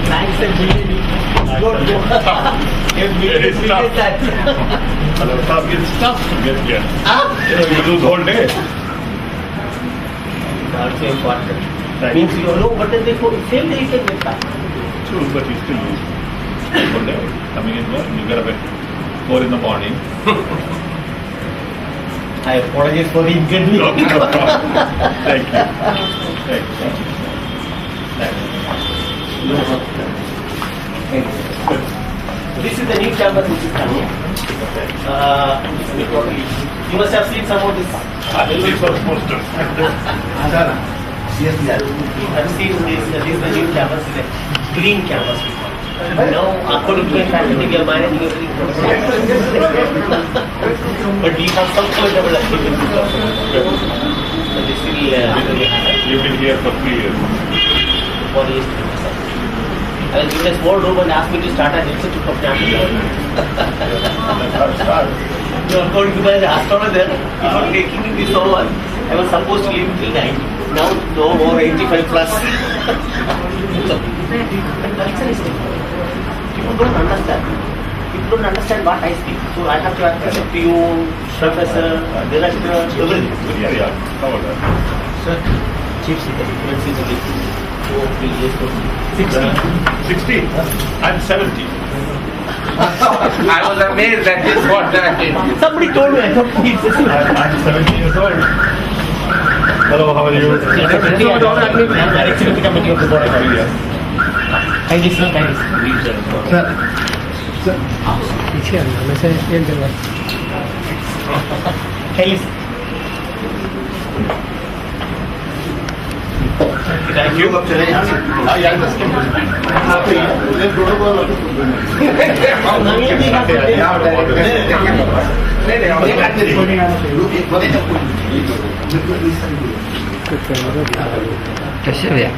Thanks and really good. It's tough. It's tough to get here. You lose whole day. Also important. Means you know what is the same day you can get back. True, but you still lose whole day. Coming in here, you get up at 4 in the morning. I apologize for the inconvenience. No problem. Thank you. Thank you. Thank you. This is the new campus which is coming. You must have seen some of this. These were posters. You have seen this is the new campus. clean campus. Now, according to my faculty, we are managing everything. But we have some sort of activity. But it's still really hard. You've been here for 3 years. 4 years. I was given a small room and asked me to start an institute of national level. According to my astronomer, before taking this over, I was supposed to live till 90. Now, no more 85 plus. People don't understand. People don't understand what I speak. So I have to accept to you, professor, director, everything. Yeah. How about that? Sir, chief secretary. 60. 60? I'm 70. I was amazed at this what Somebody told me I thought he's I'm 70 years old. Hello, how are you? I'm director of the committee of the board of ideas. Thank you, sir. Thank you, sir. पीछे आना मैं से एक जगह Thank you. Thank you. Yeah, just keep कैसे भैया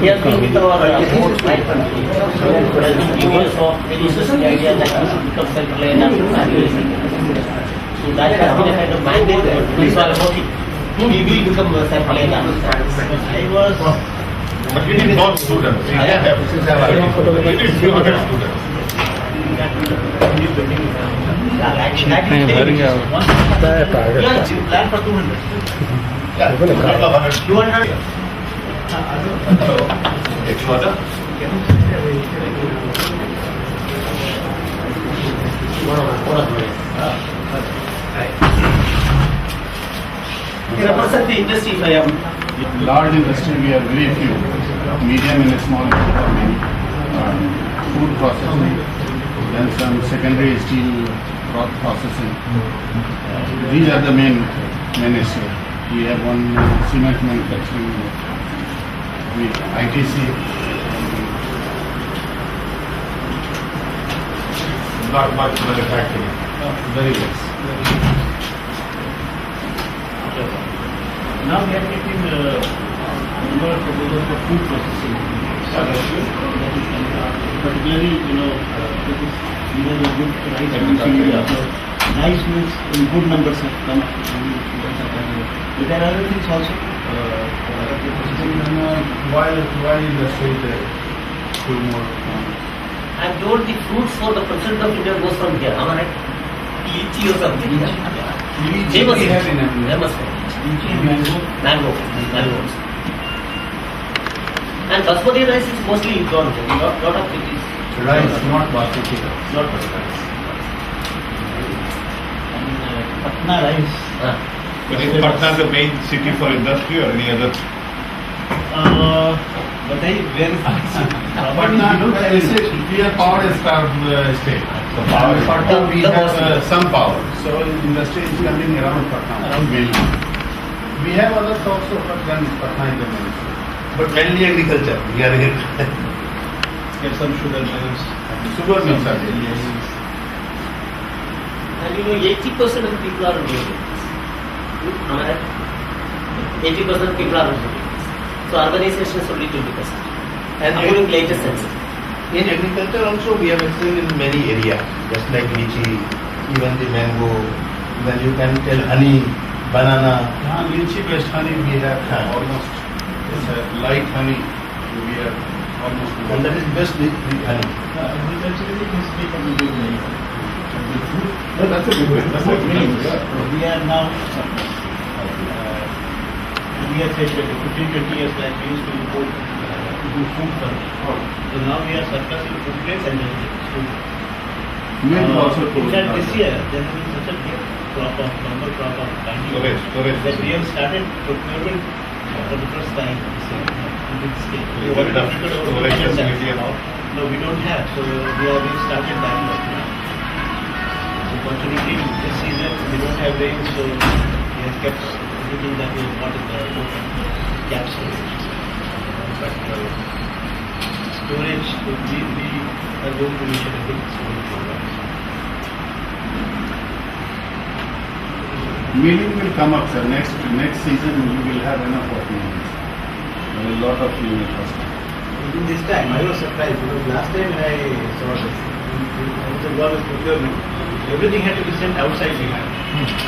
We are doing with our board right years of the idea that we should become self-reliant So that has been a kind of mandate that we are working. We will become self-reliant I was But we need more students. We have 200 students. Plan for 200. Yeah, 200. Next order. You represent the industry if I am. Large industry, we have very few. Medium and small, many. Food processing, then some secondary steel processing. These are the main industry. We have one cement manufacturing, ITC. Not much manufacturing. Very less. Now we are getting number of proposals for food processing. Particularly, we have a good rice. Rice mills in good numbers have come. But there are other things also. Why industry there? Two more. I'm told the fruits for the president of India goes from here. Am I right? Lychee or something. They must we have in India. They must have. Mango. Mangoes. And basmati rice is mostly ignored. Lot of it is Rice, not basmati. not basmati. Patna rice. But is Patna the main city for industry or any other? But where is Patna, we are power state. So power is Patna, we The have most- some power. So industry is coming around Patna, mainly. We have others also, but then Patna is the main. But mainly agriculture. We are here. Get some sugar mills. Sugar mills are there, yes. And 80% of the people are doing it. Am I right? 80% of people are doing it. So urbanization is only 20%. And According to latest census. in agriculture also we have excelled in many areas. Just like lychee, even the mango, then you can tell honey, banana. Lychee based honey we have almost. It's a light honey. We have almost. And that is best with honey. agriculturally this people will do many. No, that's a good way. That's a good way. We are now, we are said that 15-20 years back we used to import do food for So now we are surplus in food grades and food. Milk also In fact, this year there has been such a big crop of candy Storage. that we have started procurement for the first time this year. On big scale. You got enough storage facility and all? No, we don't have. So we've started that work now. So fortunately, this season we don't have rain, so we have kept everything that we have bought in the capsule. But storage would be a good initiative. Milling will come up, sir. Next season you will have enough of millings. There are a lot of milling customers. Even this time, I was surprised because last time when I saw this, I was involved with procurement. Everything had to be sent outside the mine.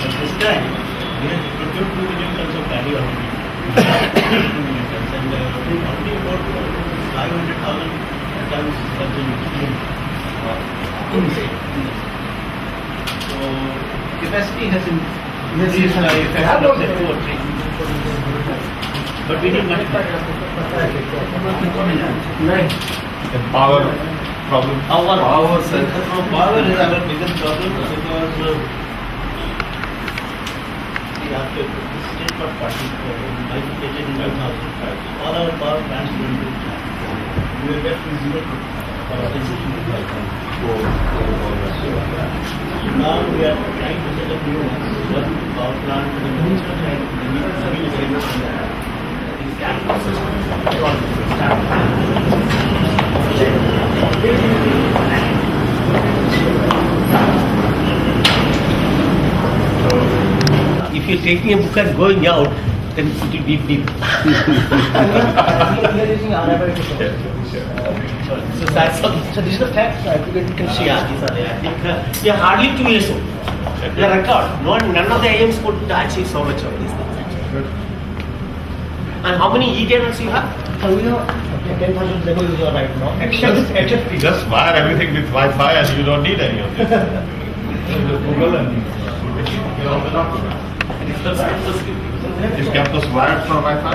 But this time, we had procured 2 million tons of paddy already. 2 million tons. And only about 500,000 tons consumed. So, capacity has increased by a factor of 2 or 3. But we need much more. Power problem. Power, sir. Power is our biggest problem because after the state got bifurcated in 2005, all our power plants were into we were left with zero power consumption. Now we are trying to set up new ones. One power plant in the minister trying to bring If you're taking a book and going out, then it will be deep. So this is the fact. You can see. Yeah, these are there. I think you're hardly 2 years old. The record. None of the AIMs could touch so much of these things. And how many e-tenants you have? We have 10,000 level is right now. You just wire everything with Wi-Fi and you don't need any of this. Google and is campus wired for Wi-Fi?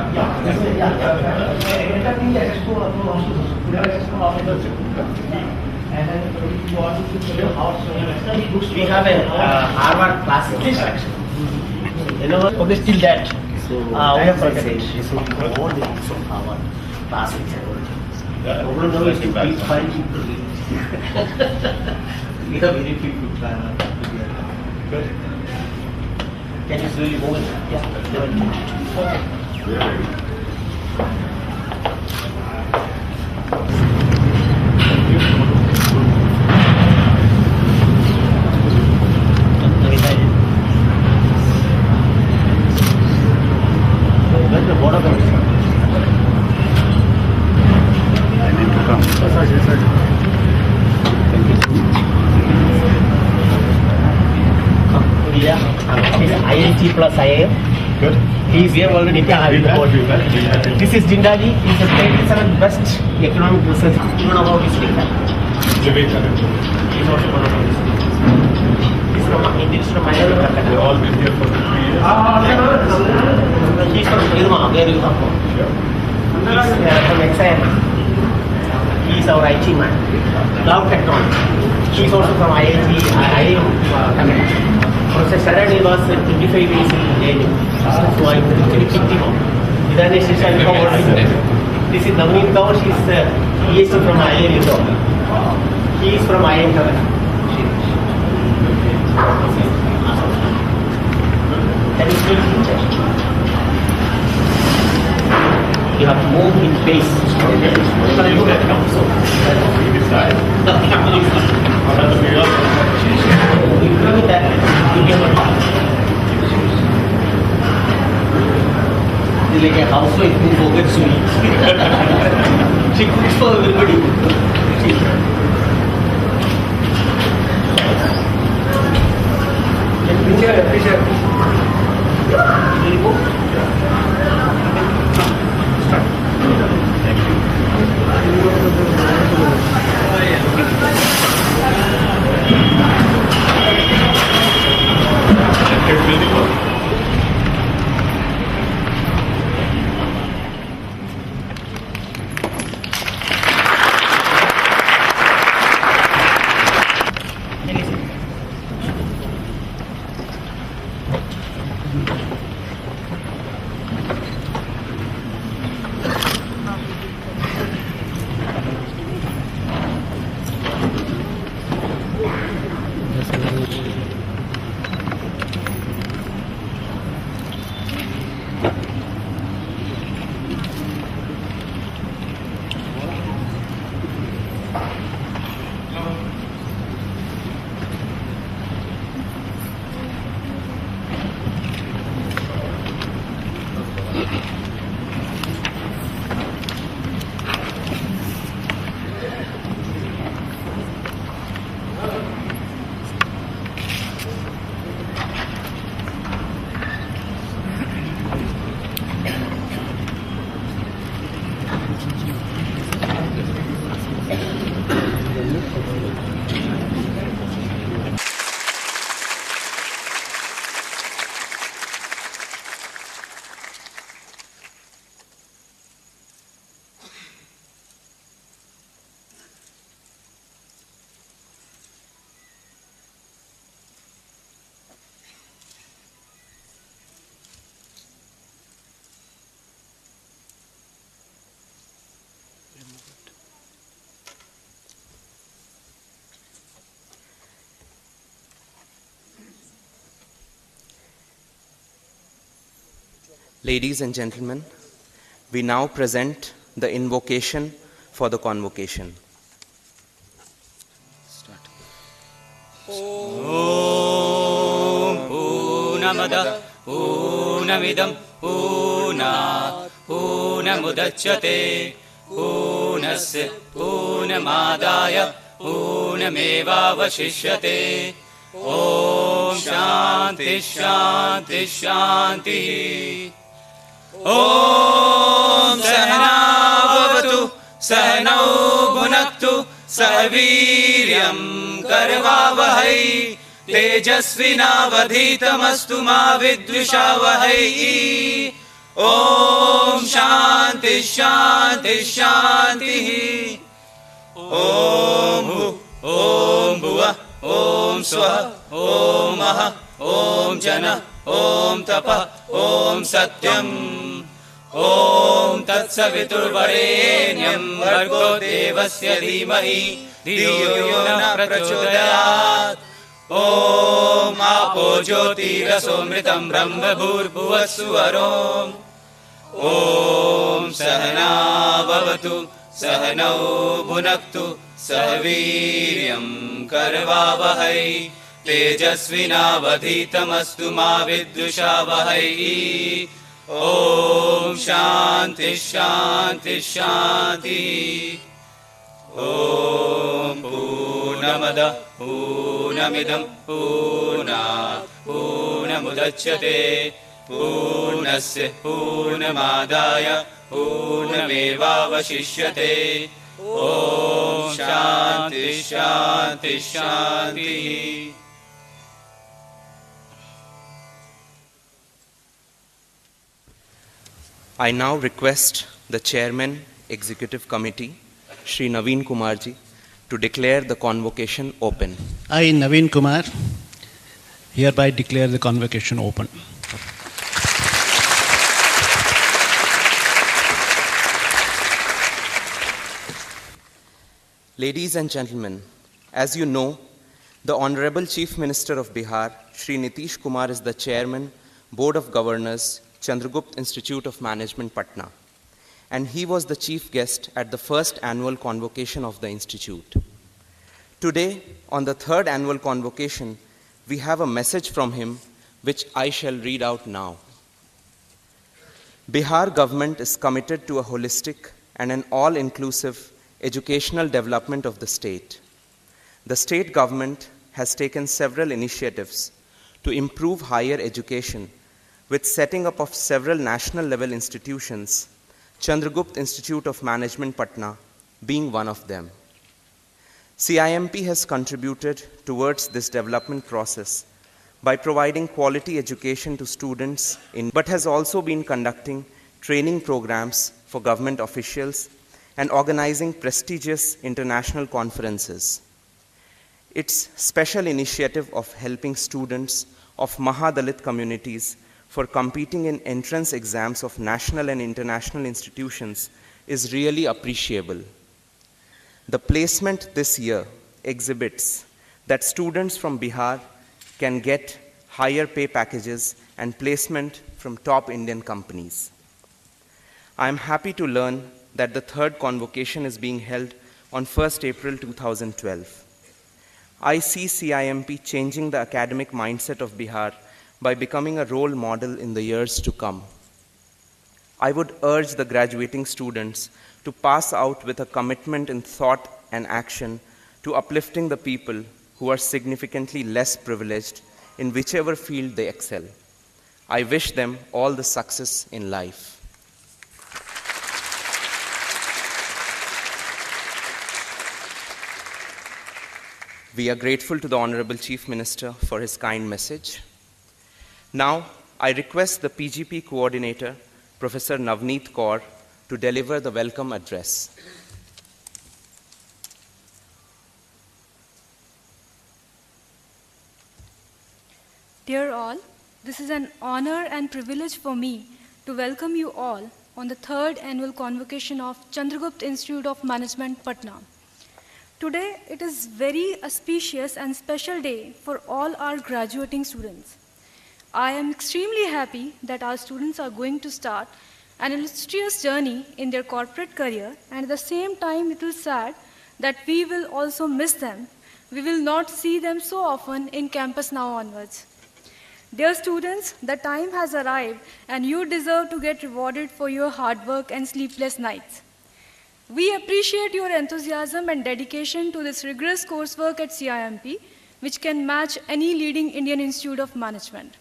We have a Harvard classical section. You know, okay, still that. So, we have forgotten. So, we have all the books of Harvard classics and everything. The problem now is to find people. We have very few people. Good. Can you slowly move it? Yeah. Okay. IIT plus IIM. Good. We have already This is Jindaji. He is the 27th best economic research even about his data. He is also one of our He is from Indian from Mangalore. They all been here for 3 years. He is from Irma, where you come from. He is from XIM. He is our IT man. Cloud technology. He is also from IIM. Professor Saran was 25 days in JNU. So I actually picked him up. This is Navneet Kaur. She is PhD from IIM Indore. He is from IIM Kavana. That is very future. You have to move in pace. We decide. Like a housewife who forgets to eat. She cooks for everybody. Picture. Thank you. Ladies and gentlemen, we now present the invocation for the convocation. Start. Om Poonamada Poonamidam Poonat Poonamudachyate Poonasya Poonamadaya Poonamevavashishyate. Om Shanti Shanti Shanti. Om Sahanavavatu Sahanau Bhunaktu Sahaviryam Karvavahai Tejasvinavadhitamastu ma vidvishavahai. Om Shanti Shanti Shanti. Om Bhu Om Bhuva Om Swaha Om Maha Om Jana Om Tapa Om Satyam. Om Tat Saviturvarenyam Bhargo Devasya Dhimahi Dhiyo Yona Prachodayat. Om Apo Jyoti Rasomritam Brahma Bhurbhuvassuvarom. Om Sahana Bhavatu Sahanau Bhunaktu Sahaviryam Karvavahai Tejasvinavadhitamastu ma vidvishavahai. Om Shanti Shanti Shanti. Om Poonamada Poonamidam Poonat Poonamudachyate Poonasya Poonamadaya Poonamevavashishyate. Om Shanti Shanti Shanti. I now request the Chairman, Executive Committee, Shri Naveen Kumarji, to declare the convocation open. I, Naveen Kumar, hereby declare the convocation open. Ladies and gentlemen, as you know, the Honorable Chief Minister of Bihar, Shri Nitish Kumar, is the Chairman, Board of Governors, Chandragupta Institute of Management, Patna, and he was the chief guest at the first annual convocation of the institute. Today, on the third annual convocation, we have a message from him which I shall read out now. Bihar government is committed to a holistic and an all-inclusive educational development of the state. The state government has taken several initiatives to improve higher education with setting up of several national level institutions, Chandragupta Institute of Management, Patna being one of them. CIMP has contributed towards this development process by providing quality education to students but has also been conducting training programs for government officials and organizing prestigious international conferences. Its special initiative of helping students of Mahadalit communities for competing in entrance exams of national and international institutions is really appreciable. The placement this year exhibits that students from Bihar can get higher pay packages and placement from top Indian companies. I am happy to learn that the third convocation is being held on 1st April 2012. I see CIMP changing the academic mindset of Bihar by becoming a role model in the years to come. I would urge the graduating students to pass out with a commitment in thought and action to uplifting the people who are significantly less privileged in whichever field they excel. I wish them all the success in life. We are grateful to the Honorable Chief Minister for his kind message. Now, I request the PGP coordinator, Professor Navneet Kaur, to deliver the welcome address. Dear all, this is an honor and privilege for me to welcome you all on the third annual convocation of Chandragupta Institute of Management, Patna. Today, it is very auspicious and special day for all our graduating students. I am extremely happy that our students are going to start an illustrious journey in their corporate career, and at the same time, it is sad that we will also miss them. We will not see them so often in campus now onwards. Dear students, the time has arrived and you deserve to get rewarded for your hard work and sleepless nights. We appreciate your enthusiasm and dedication to this rigorous coursework at CIMP, which can match any leading Indian Institute of Management.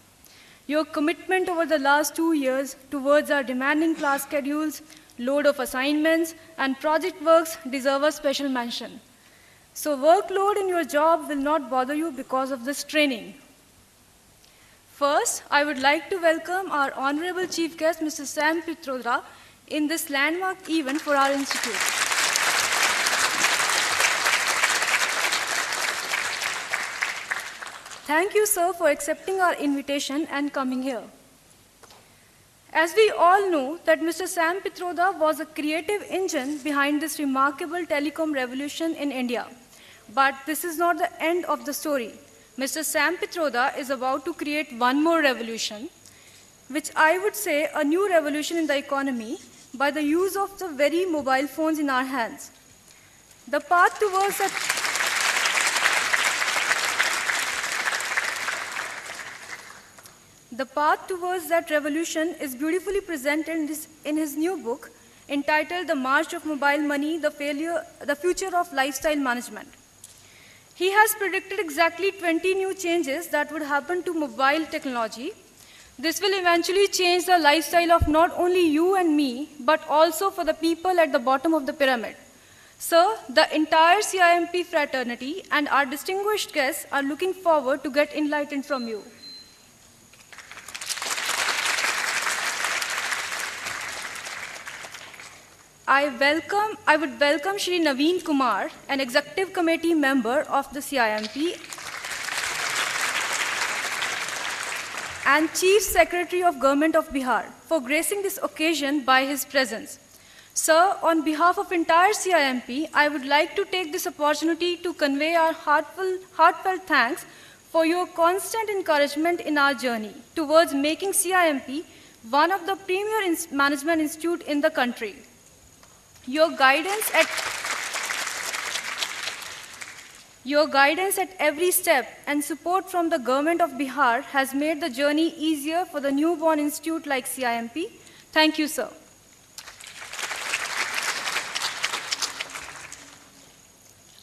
Your commitment over the last 2 years towards our demanding class schedules, load of assignments, and project works deserve a special mention. So workload in your job will not bother you because of this training. First, I would like to welcome our Honorable Chief Guest, Mr. Sam Pitrodra, in this landmark event for our institute. Thank you, sir, for accepting our invitation and coming here. As we all know that Mr. Sam Pitrodra was a creative engine behind this remarkable telecom revolution in India. But this is not the end of the story. Mr. Sam Pitrodra is about to create one more revolution, which I would say a new revolution in the economy by the use of the very mobile phones in our hands. The path towards that revolution is beautifully presented in his new book entitled The March of Mobile Money, The Future of Lifestyle Management. He has predicted exactly 20 new changes that would happen to mobile technology. This will eventually change the lifestyle of not only you and me, but also for the people at the bottom of the pyramid. Sir, the entire CIMP fraternity and our distinguished guests are looking forward to get enlightened from you. I would welcome Shri Naveen Kumar, an executive committee member of the CIMP and Chief Secretary of Government of Bihar, for gracing this occasion by his presence. Sir, on behalf of entire CIMP, I would like to take this opportunity to convey our heartfelt thanks for your constant encouragement in our journey towards making CIMP one of the premier management institutes in the country. Your guidance at every step and support from the government of Bihar has made the journey easier for the newborn institute like CIMP. Thank you, sir.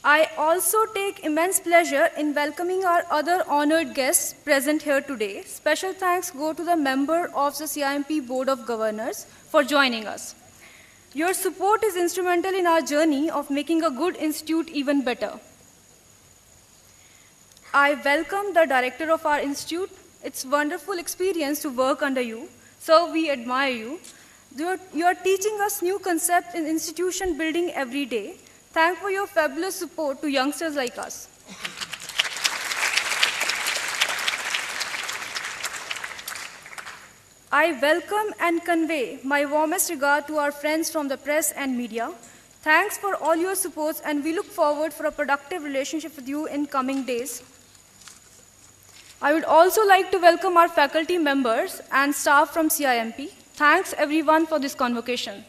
I also take immense pleasure in welcoming our other honored guests present here today. Special thanks go to the member of the CIMP Board of Governors for joining us. Your support is instrumental in our journey of making a good institute even better. I welcome the director of our institute. It's a wonderful experience to work under you. Sir, we admire you. You are teaching us new concepts in institution building every day. Thank for your fabulous support to youngsters like us. I welcome and convey my warmest regard to our friends from the press and media. Thanks for all your supports, and we look forward for a productive relationship with you in coming days. I would also like to welcome our faculty members and staff from CIMP. Thanks everyone for this convocation.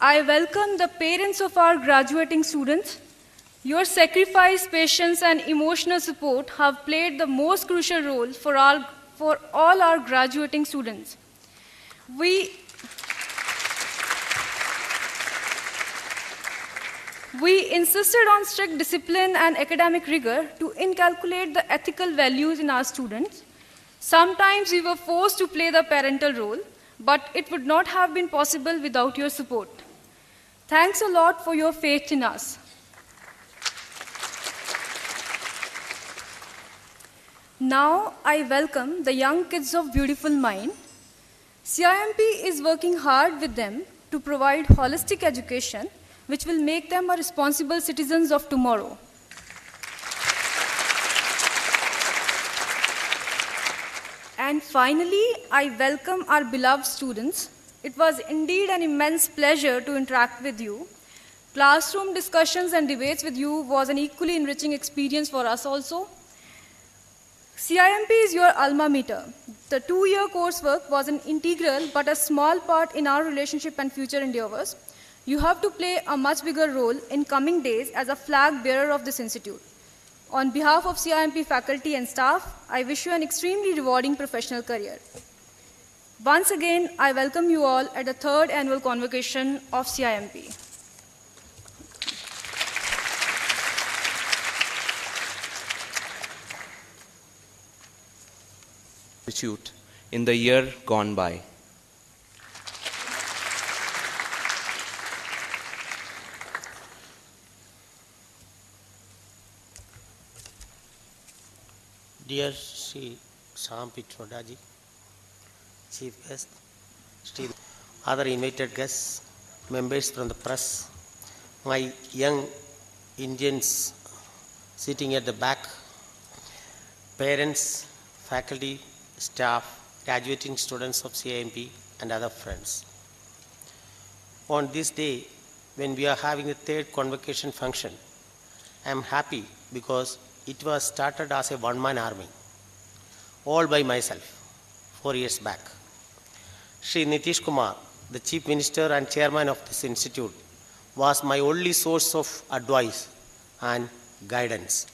I welcome the parents of our graduating students. Your sacrifice, patience, and emotional support have played the most crucial role for all our graduating students. We insisted on strict discipline and academic rigor to inculcate the ethical values in our students. Sometimes we were forced to play the parental role, but it would not have been possible without your support. Thanks a lot for your faith in us. Now I welcome the young kids of Beautiful Mind. CIMP is working hard with them to provide holistic education which will make them a responsible citizens of tomorrow. And finally, I welcome our beloved students. It was indeed an immense pleasure to interact with you. Classroom discussions and debates with you was an equally enriching experience for us also. CIMP is your alma mater. The 2-year coursework was an integral but a small part in our relationship and future endeavors. You have to play a much bigger role in coming days as a flag bearer of this institute. On behalf of CIMP faculty and staff, I wish you an extremely rewarding professional career. Once again, I welcome you all at the 3rd annual convocation of CIMP. Institute in the year gone by. Dear Sri Sam Pitrodaji, Chief Guest, other invited guests, members from the press, my young Indians sitting at the back, parents, faculty, staff, graduating students of CIMP and other friends. On this day, when we are having the 3rd convocation function, I am happy because it was started as a one-man army, all by myself, 4 years back. Shri Nitish Kumar, the Chief Minister and Chairman of this institute, was my only source of advice and guidance.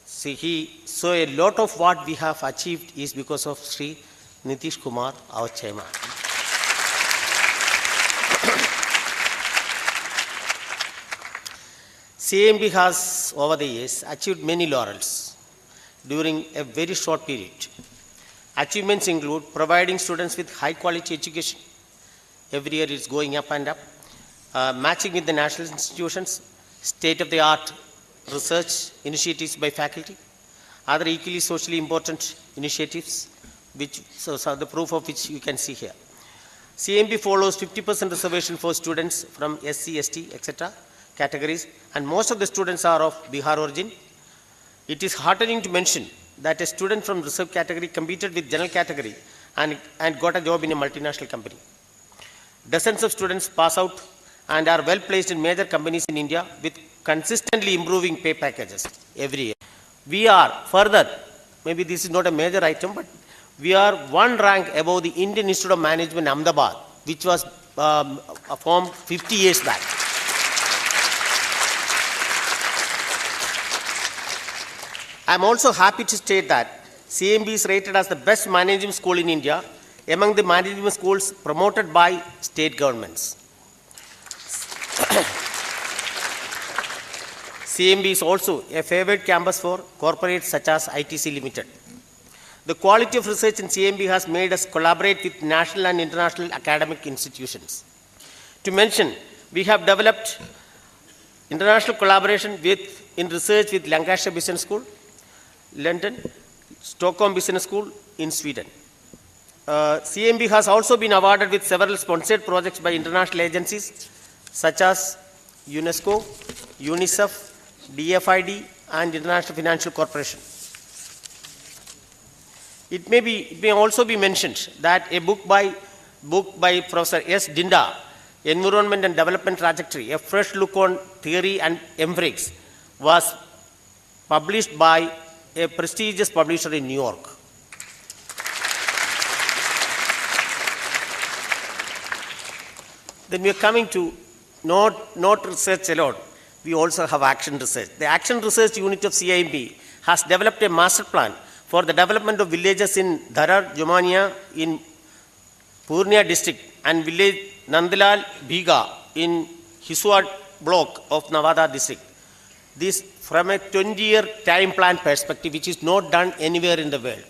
See, so a lot of what we have achieved is because of Shri Nitish Kumar, our chairman. CIMP has, over the years, achieved many laurels during a very short period. Achievements include providing students with high-quality education. Every year it's going up and up. Matching with the national institutions, state-of-the-art research initiatives by faculty, other equally socially important initiatives, so the proof of which you can see here. CIMP follows 50% reservation for students from SC, ST, etc. categories, and most of the students are of Bihar origin. It is heartening to mention that a student from reserve category competed with general category and got a job in a multinational company. Dozens of students pass out and are well placed in major companies in India with consistently improving pay packages every year. We are further, maybe this is not a major item, but we are one rank above the Indian Institute of Management, Ahmedabad, which was formed 50 years back. I am also happy to state that CIMP is rated as the best management school in India among the management schools promoted by state governments. CIMP is also a favored campus for corporates such as ITC Limited. The quality of research in CIMP has made us collaborate with national and international academic institutions. To mention, we have developed international collaboration in research with Lancashire Business School, London, Stockholm Business School in Sweden. CIMP has also been awarded with several sponsored projects by international agencies such as UNESCO, UNICEF, DFID, and International Financial Corporation. It may also be mentioned that a book by Professor S. Dinda, Environment and Development Trajectory, a fresh look on theory and empirics, was published by a prestigious publisher in New York. Then we are coming to not research alone. We also have action research. The action research unit of CIMP has developed a master plan for the development of villages in Dharar, Jomania in Purnia district and village Nandalal Bhiga in Hiswar block of Navada district. This from a 20-year time plan perspective, which is not done anywhere in the world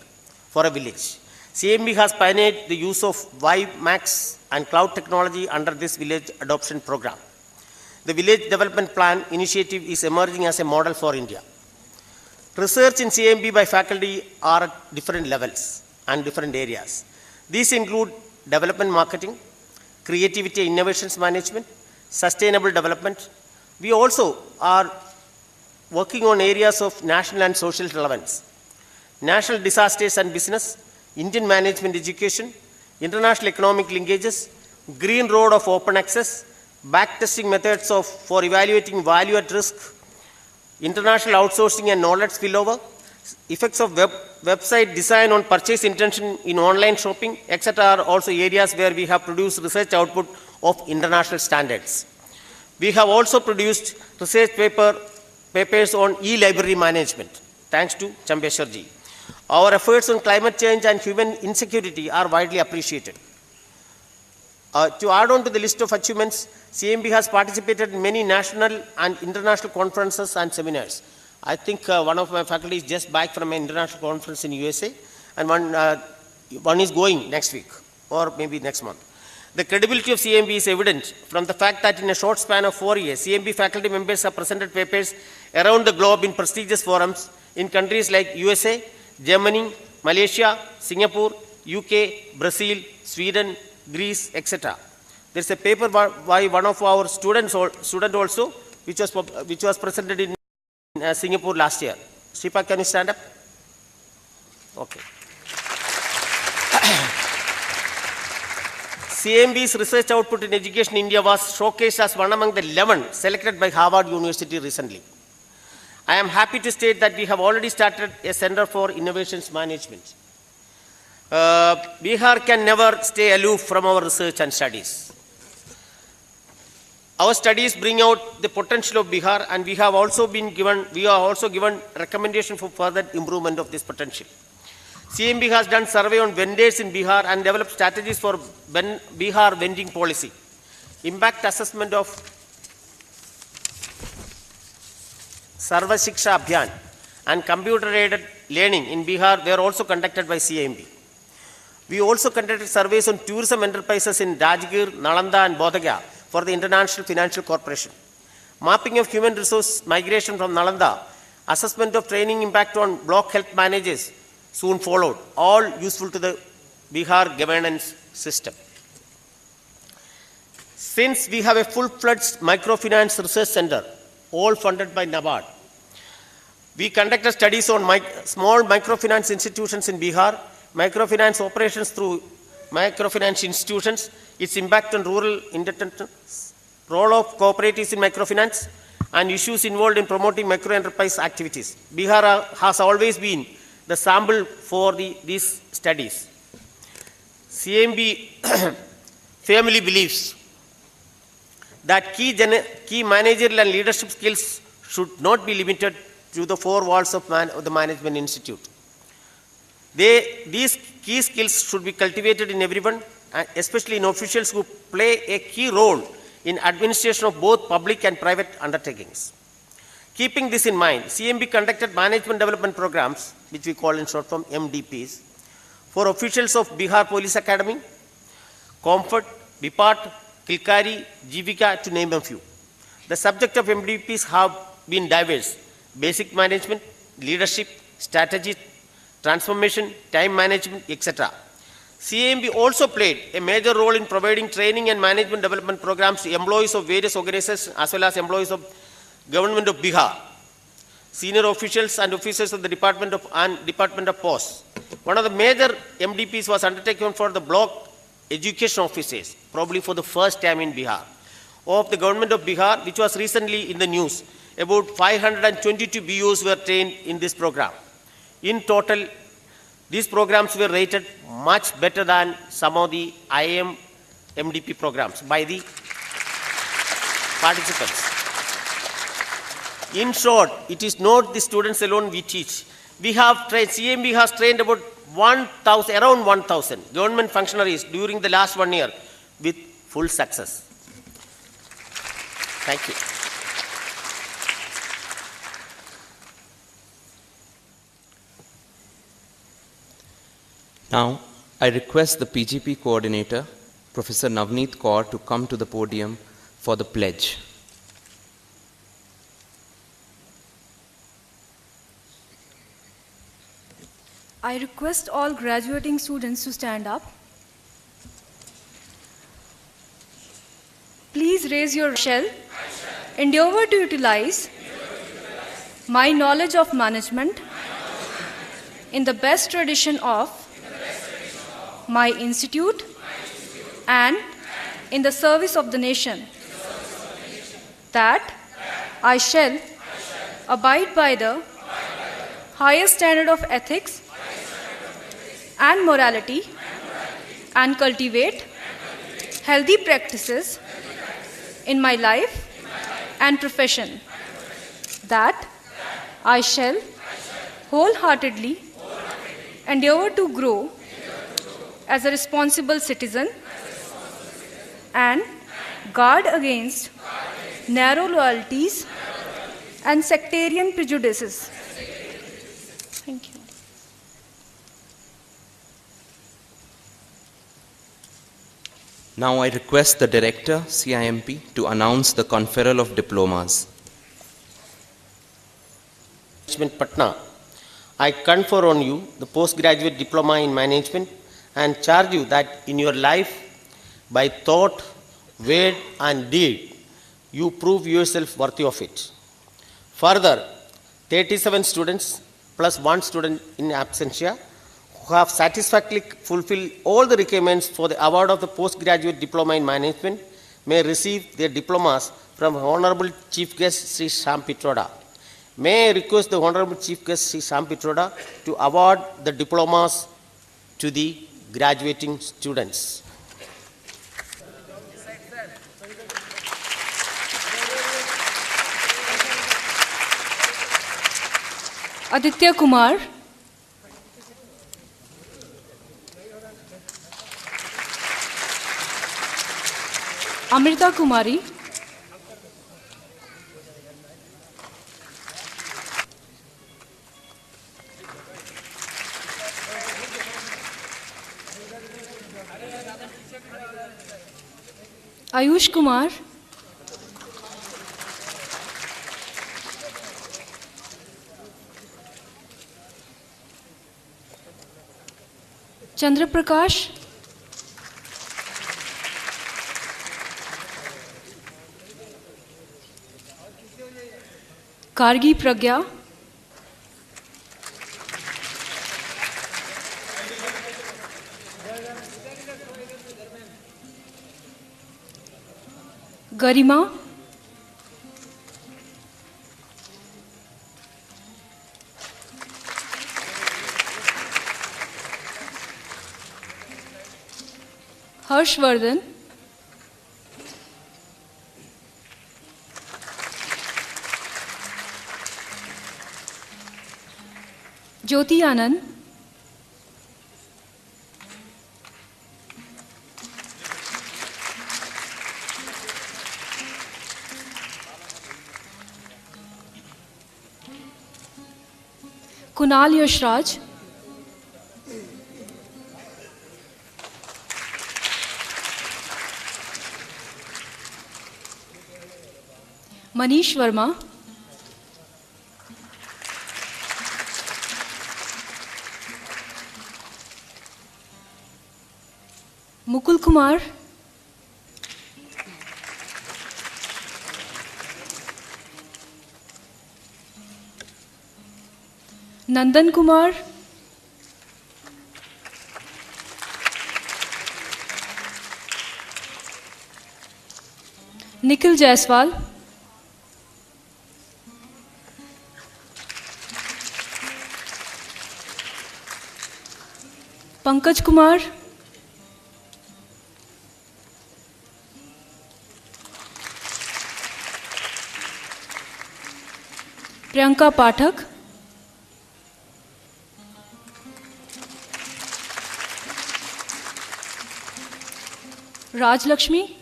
for a village. CIMP has pioneered the use of WiMAX and cloud technology under this village adoption program. The Village Development Plan initiative is emerging as a model for India. Research in CIMP by faculty are at different levels and different areas. These include development marketing, creativity and innovations management, sustainable development. We also are working on areas of national and social relevance, national disasters and business, Indian management education, international economic linkages, green road of open access, backtesting methods for evaluating value at risk, international outsourcing and knowledge spillover, Effects of website design on purchase intention in online shopping, etc. are also areas where we have produced research output of international standards. We have also produced research papers on e-library management, thanks to Chambeshwarji. Our efforts on climate change and human insecurity are widely appreciated. To add on to the list of achievements, CMB has participated in many national and international conferences and seminars. I think one of my faculty is just back from an international conference in USA, and one is going next week or maybe next month. The credibility of CMB is evident from the fact that in a short span of 4 years, CMB faculty members have presented papers around the globe in prestigious forums in countries like USA, Germany, Malaysia, Singapore, UK, Brazil, Sweden, Greece, etc. There is a paper by one of our student also, which was presented in Singapore last year. Shripa, can you stand up? Okay. CMB's research output in education in India was showcased as one among the 11 selected by Harvard University recently. I am happy to state that we have already started a Center for Innovations Management. Bihar can never stay aloof from our research and studies. Our studies bring out the potential of Bihar, and we are also given recommendation for further improvement of this potential. CMB has done survey on vendors in Bihar and developed strategies for Bihar vending policy. Impact assessment of Sarva Shiksha Abhiyan and computer-aided learning in Bihar were also conducted by CMB. We also conducted surveys on tourism enterprises in Rajgir, Nalanda and Bodh Gaya for the International Financial Corporation. Mapping of human resource migration from Nalanda, assessment of training impact on block health managers soon followed, all useful to the Bihar governance system. Since we have a full-fledged microfinance research center, all funded by NABARD, we conducted studies on small microfinance institutions in Bihar, microfinance operations through microfinance institutions, its impact on rural indebtedness, role of cooperatives in microfinance, and issues involved in promoting microenterprise activities. Bihar has always been the sample for these studies. CMB firmly believes that key managerial and leadership skills should not be limited to the four walls of the Management Institute. These key skills should be cultivated in everyone, especially in officials who play a key role in administration of both public and private undertakings. Keeping this in mind, CMB conducted management development programs, which we call in short form MDPs, for officials of Bihar Police Academy, Comfort, Bipat, Kilkari, Jivika, to name a few. The subject of MDPs have been diverse: basic management, leadership, strategy, transformation, time management, etc. CMB also played a major role in providing training and management development programs to employees of various organizations as well as employees of Government of Bihar, senior officials and officers of the Department of Posts. One of the major MDPs was undertaken for the block education officers, probably for the first time in Bihar, of the Government of Bihar, which was recently in the news. About 522 BOs were trained in this program. In total, these programs were rated much better than some of the IIM MDP programs by the participants. In short, it is not the students alone we teach. We have trained, CMB has trained about around 1,000 government functionaries during the last 1 year with full success. Thank you. Now, I request the PGP coordinator, Professor Navneet Kaur, to come to the podium for the pledge. I request all graduating students to stand up. Please raise your shell. Endeavor to utilize my knowledge of management in the best tradition of my institute and in the service of the nation. That I shall abide by the highest standard of ethics and morality and cultivate healthy practices in my life and profession, that I shall wholeheartedly endeavor to grow as a responsible citizen and guard against narrow loyalties and sectarian prejudices. Thank you. Now I request the Director, CIMP, to announce the conferral of diplomas. Management Patna, I confer on you the postgraduate diploma in management and charge you that in your life, by thought, word and deed, you prove yourself worthy of it. Further, 37 students plus 1 student in absentia who have satisfactorily fulfilled all the requirements for the award of the postgraduate diploma in management may receive their diplomas from Honorable Chief Guest Sri Shyam Pitroda. May I request the Honorable Chief Guest Sri Shyam Pitroda to award the diplomas to the graduating students. Aditya Kumar, Amrita Kumari, Ayush Kumar, Chandra Prakash, Kargi Pragya, Garima, Harshvardhan, Jyoti Anand, Kunal Yashraj, Manish Verma, Mukul Kumar, Nandan Kumar, Nikhil Jaiswal, Pankaj Kumar, Priyanka Pathak, Raj Lakshmi,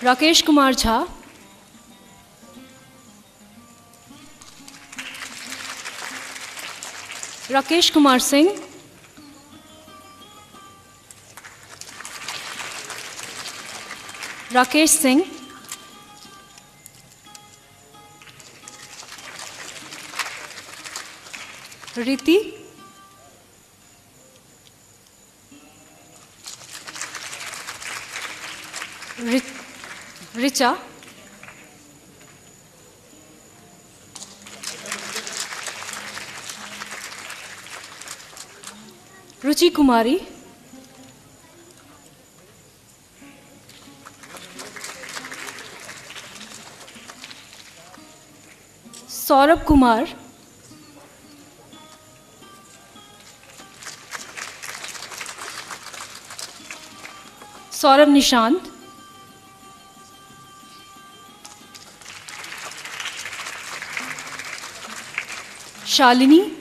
Rakesh Kumar Jha, Rakesh Kumar Singh, Rakesh Singh, Riti, Richa, Ruchi Kumari, Saurabh Kumar, Saurabh Nishant, Shalini,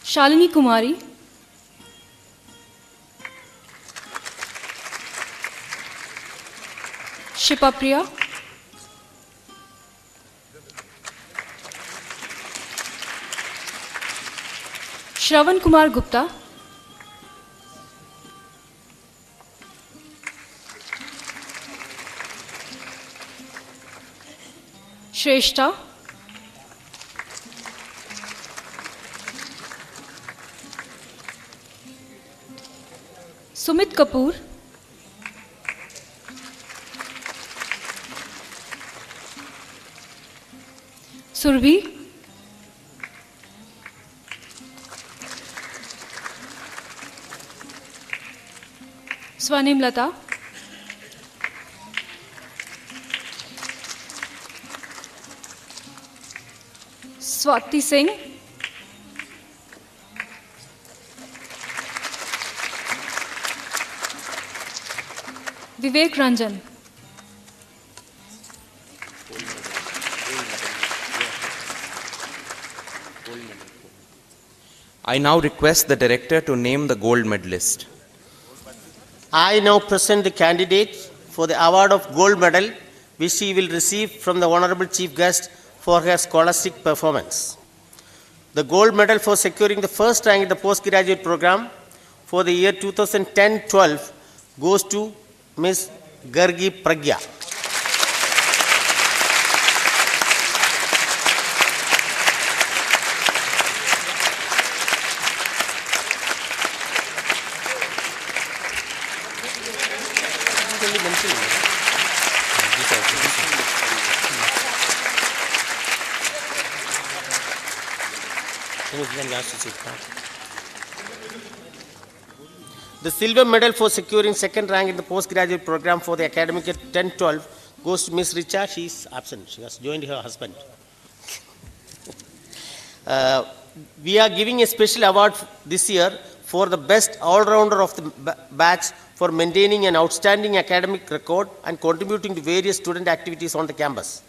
Shalini Kumari, Shipapriya, Shravan Kumar Gupta, Shrestha, Sumit Kapoor, Surbhi, Swanim Lata, Swati Singh, Vivek Ranjan. I now request the Director to name the gold medalist. I now present the candidate for the award of gold medal, which he will receive from the Honorable Chief Guest for her scholastic performance. The gold medal for securing the first rank in the postgraduate program for the year 2010-12 goes to Ms. Gargi Pragya. The silver medal for securing second rank in the postgraduate program for the academic year 10-12 goes to Ms. Richa. She is absent. She has joined her husband. We are giving a special award this year for the best all-rounder of the batch for maintaining an outstanding academic record and contributing to various student activities on the campus.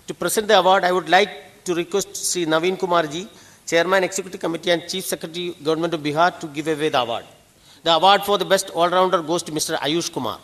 To present the award, I would like to request Sri Naveen Kumarji, Chairman, Executive Committee and Chief Secretary, Government of Bihar, to give away the award. The award for the best all-rounder goes to Mr. Ayush Kumar.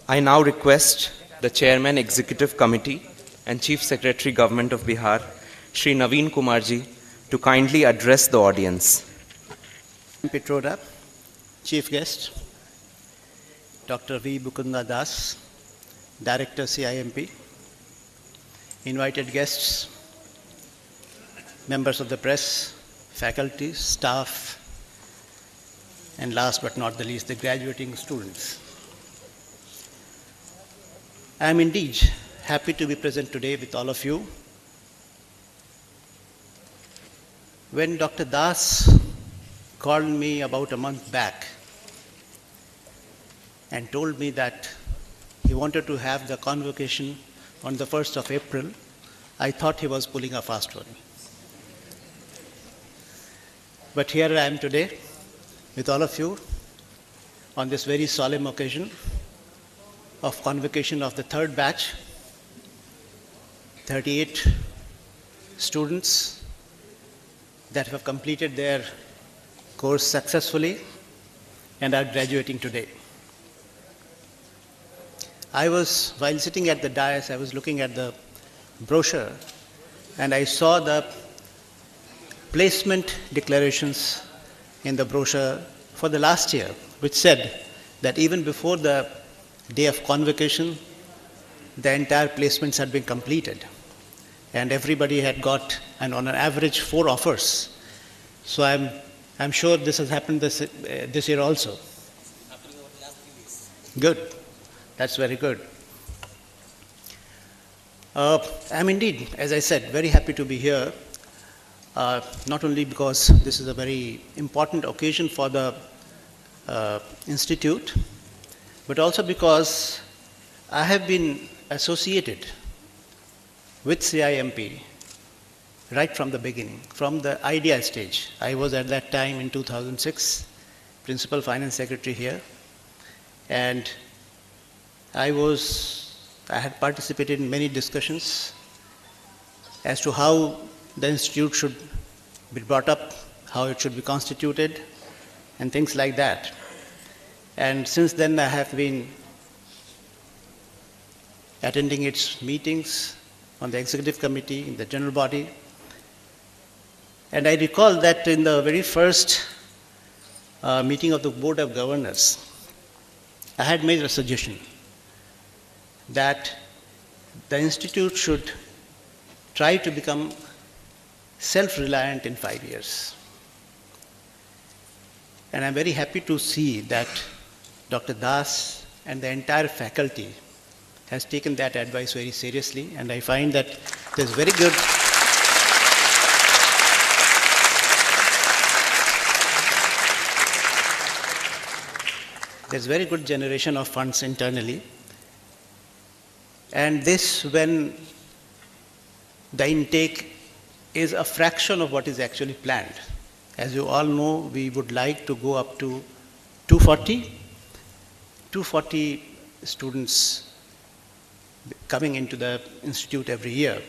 I now request the Chairman, Executive Committee and Chief Secretary, Government of Bihar, Shri Naveen Kumarji, to kindly address the audience. Pitroda, Chief Guest, Dr. V. Mukunda Das, Director CIMP, invited guests, members of the press, faculty, staff, and last but not the least, the graduating students. I am indeed happy to be present today with all of you. When Dr. Das called me about a month back and told me that he wanted to have the convocation on the 1st of April, I thought he was pulling a fast one. But here I am today with all of you on this very solemn occasion of convocation of the third batch, 38 students that have completed their course successfully and are graduating today. While sitting at the dais, I was looking at the brochure and I saw the placement declarations in the brochure for the last year, which said that even before the day of convocation, the entire placements had been completed. and everybody had got, and on an average, 4 offers. So I'm sure this has happened this year also. Good. That's very good. I'm indeed, as I said, very happy to be here, not only because this is a very important occasion for the Institute, but also because I have been associated with CIMP right from the beginning, from the idea stage. I was at that time in 2006, Principal Finance Secretary here, and I had participated in many discussions as to how the Institute should be brought up, how it should be constituted, and things like that. And since then I have been attending its meetings on the executive committee, in the general body. And I recall that in the very first meeting of the Board of Governors, I had made a suggestion that the Institute should try to become self-reliant in 5 years. And I'm very happy to see that Dr. Das and the entire faculty has taken that advice very seriously, and I find that there's very good generation of funds internally. And this, when the intake is a fraction of what is actually planned. As you all know, we would like to go up to 240 students coming into the Institute every year.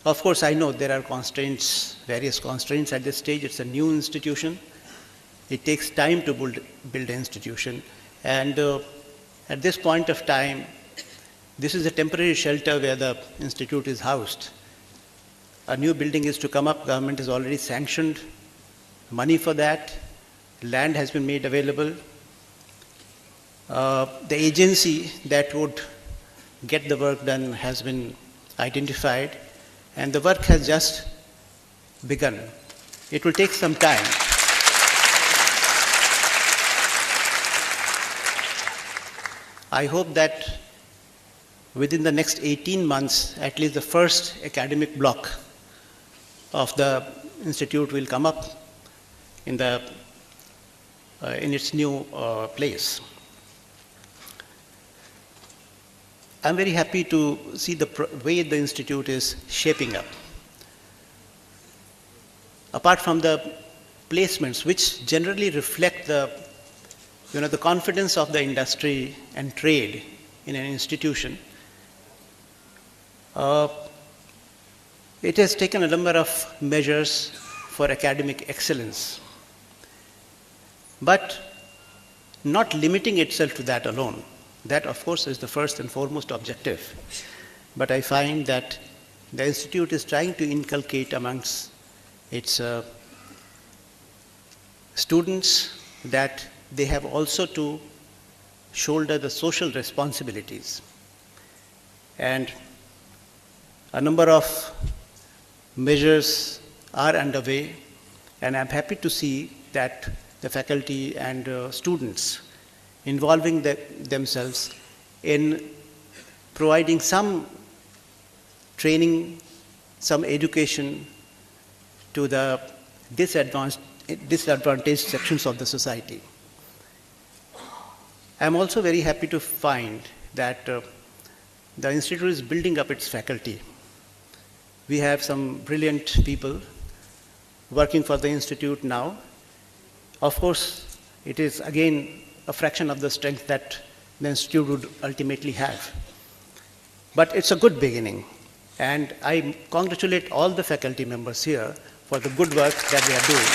Of course, I know there are constraints, various constraints at this stage. It's a new institution. It takes time to build an institution. And at this point of time, this is a temporary shelter where the Institute is housed. A new building is to come up. Government has already sanctioned money for that. Land has been made available. The agency that would get the work done has been identified, and the work has just begun. It will take some time. I hope that within the next 18 months, at least the first academic block of the Institute will come up in its new place. I'm very happy to see the way the Institute is shaping up. Apart from the placements, which generally reflect the confidence of the industry and trade in an institution, it has taken a number of measures for academic excellence, but not limiting itself to that alone. That, of course, is the first and foremost objective. But I find that the Institute is trying to inculcate amongst its students that they have also to shoulder the social responsibilities. And a number of measures are underway, and I'm happy to see that the faculty and students involving themselves in providing some training, some education to the disadvantaged sections of the society. I'm also very happy to find that the Institute is building up its faculty. We have some brilliant people working for the Institute now. Of course, it is again a fraction of the strength that the Institute would ultimately have. But it's a good beginning, and I congratulate all the faculty members here for the good work that they are doing.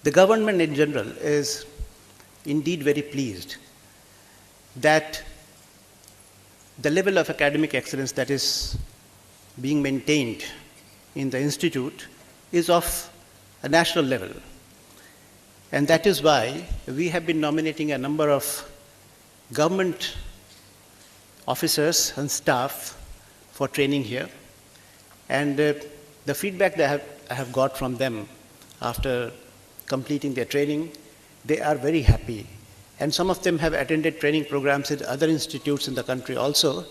The government in general is indeed very pleased that the level of academic excellence that is being maintained in the Institute is of a national level. And that is why we have been nominating a number of government officers and staff for training here. And the feedback that I have got from them after completing their training, they are very happy. And some of them have attended training programs at other institutes in the country also.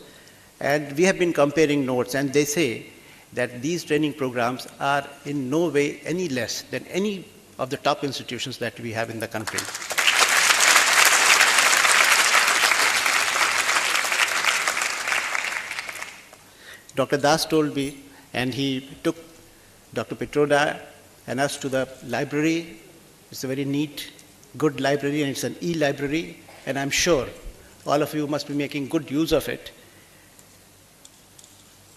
And we have been comparing notes, and they say that these training programs are in no way any less than any of the top institutions that we have in the country. Dr. Das told me, and he took Dr. Petroda and us to the library. It's a very neat, good library, and it's an e-library, and I'm sure all of you must be making good use of it.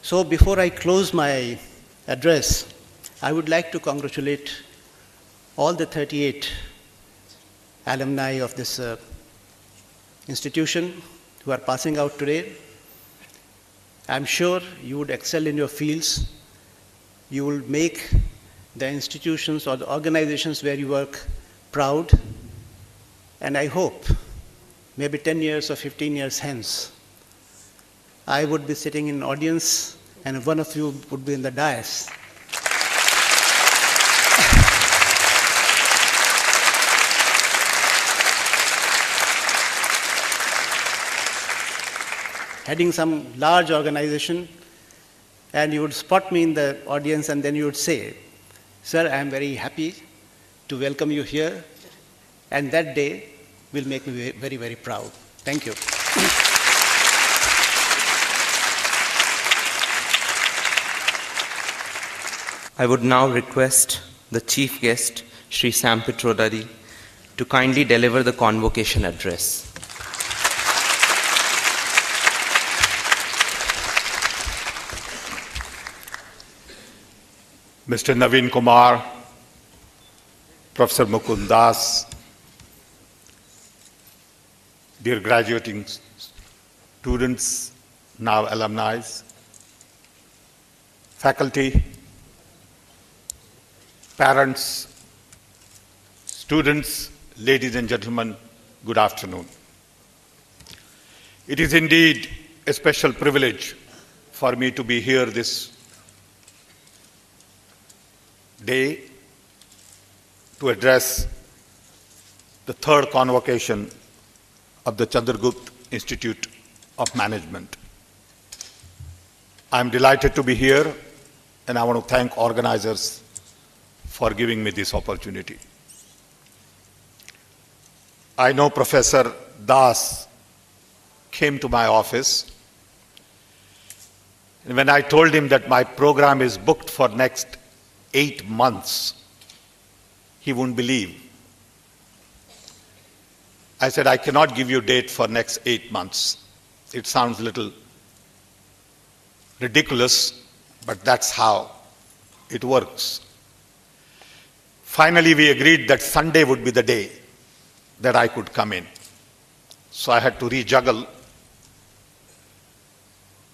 So before I close my address, I would like to congratulate all the 38 alumni of this institution who are passing out today. I'm sure you would excel in your fields. You will make the institutions or the organizations where you work proud. And I hope maybe 10 years or 15 years hence, I would be sitting in an audience and one of you would be in the dais. Heading some large organization, and you would spot me in the audience and then you would say, "Sir, I am very happy to welcome you here," and that day will make me very, very proud. Thank you. I would now request the Chief Guest, Shri Sam Petrodadi, to kindly deliver the convocation address. Mr. Naveen Kumar, Professor Mukund Das, dear graduating students, now alumni, faculty, parents, students, ladies and gentlemen, good afternoon. It is indeed a special privilege for me to be here this day to address the third convocation of the Chandragupta Institute of Management. I'm delighted to be here, and I want to thank organizers for giving me this opportunity. I know Professor Das came to my office, and when I told him that my program is booked for next 8 months, he wouldn't believe. I said, I cannot give you a date for next 8 months. It sounds a little ridiculous, but that's how it works. Finally, we agreed that Sunday would be the day that I could come in. So I had to rejuggle,